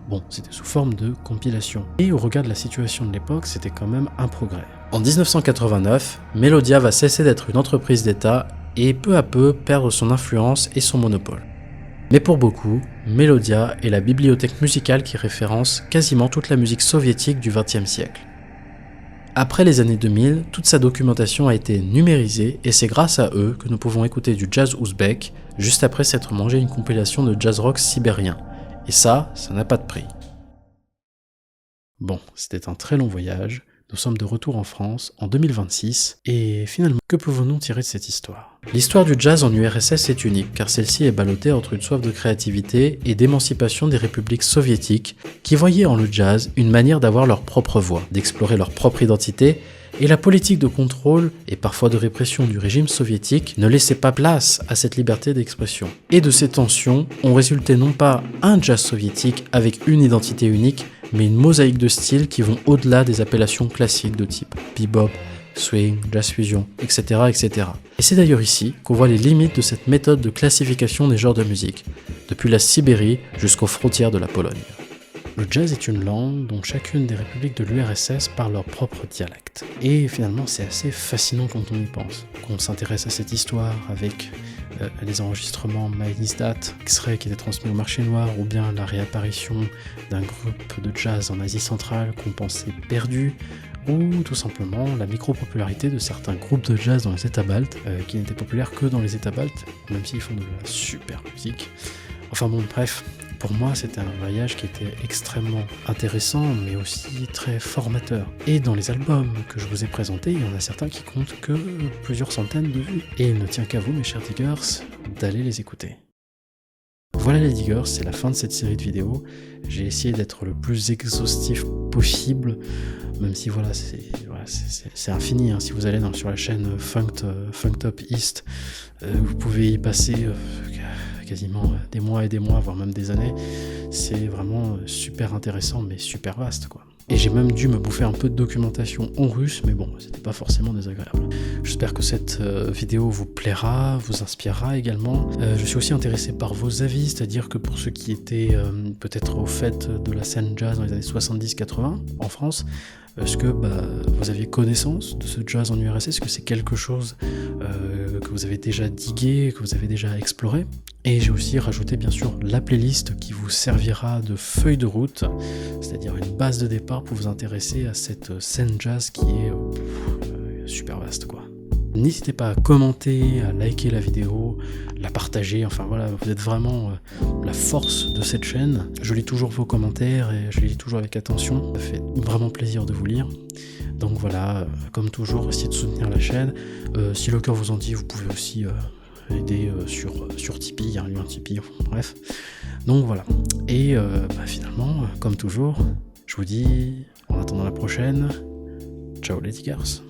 Bon, c'était sous forme de compilation. Et au regard de la situation de l'époque, c'était quand même un progrès. En 1989, Melodia va cesser d'être une entreprise d'État et peu à peu perdre son influence et son monopole. Mais pour beaucoup, Melodia est la bibliothèque musicale qui référence quasiment toute la musique soviétique du XXe siècle. Après les années 2000, toute sa documentation a été numérisée et c'est grâce à eux que nous pouvons écouter du jazz ouzbek juste après s'être mangé une compilation de jazz rock sibérien. Et ça n'a pas de prix. Bon, c'était un très long voyage. Nous sommes de retour en France en 2026. Et finalement, que pouvons-nous tirer de cette histoire ? L'histoire du jazz en URSS est unique, car celle-ci est ballottée entre une soif de créativité et d'émancipation des républiques soviétiques, qui voyaient en le jazz une manière d'avoir leur propre voix, d'explorer leur propre identité, et la politique de contrôle et parfois de répression du régime soviétique ne laissait pas place à cette liberté d'expression. Et de ces tensions ont résulté non pas un jazz soviétique avec une identité unique, mais une mosaïque de styles qui vont au-delà des appellations classiques de type bebop, swing, jazz fusion, etc. etc. Et c'est d'ailleurs ici qu'on voit les limites de cette méthode de classification des genres de musique, depuis la Sibérie jusqu'aux frontières de la Pologne. Le jazz est une langue dont chacune des républiques de l'URSS parle leur propre dialecte. Et finalement, c'est assez fascinant quand on y pense. Qu'on s'intéresse à cette histoire avec les enregistrements Maïsdat, X-Ray qui étaient transmis au marché noir, ou bien la réapparition d'un groupe de jazz en Asie centrale qu'on pensait perdu, ou tout simplement la micro-popularité de certains groupes de jazz dans les États baltes, qui n'étaient populaires que dans les États baltes, même s'ils font de la super musique. Enfin bon, bref, pour moi, c'était un voyage qui était extrêmement intéressant, mais aussi très formateur. Et dans les albums que je vous ai présentés, il y en a certains qui comptent que plusieurs centaines de vues. Et il ne tient qu'à vous, mes chers diggers, d'aller les écouter. Voilà les diggers, c'est la fin de cette série de vidéos. J'ai essayé d'être le plus exhaustif possible, même si voilà, c'est infini. Hein. Si vous allez sur la chaîne Funktop East, vous pouvez y passer quasiment des mois et des mois, voire même des années. C'est vraiment super intéressant, mais super vaste, quoi. Et j'ai même dû me bouffer un peu de documentation en russe, mais bon, c'était pas forcément désagréable. J'espère que cette vidéo vous plaira, vous inspirera également. Je suis aussi intéressé par vos avis, c'est-à-dire que pour ceux qui étaient peut-être au fait de la scène jazz dans les années 70-80 en France, est-ce que vous aviez connaissance de ce jazz en URSS? Est-ce que c'est quelque chose que vous avez déjà digué, que vous avez déjà exploré? Et j'ai aussi rajouté bien sûr la playlist qui vous servira de feuille de route, c'est-à-dire une base de départ pour vous intéresser à cette scène jazz qui est super vaste, quoi. N'hésitez pas à commenter, à liker la vidéo, la partager, enfin voilà, vous êtes vraiment la force de cette chaîne. Je lis toujours vos commentaires et je les lis toujours avec attention, ça fait vraiment plaisir de vous lire. Donc voilà, comme toujours, essayez de soutenir la chaîne. Si le cœur vous en dit, vous pouvez aussi aider sur Tipeee, il y a un lien Tipeee, bref. Donc voilà, et finalement, comme toujours, je vous dis, en attendant la prochaine, ciao les diggers.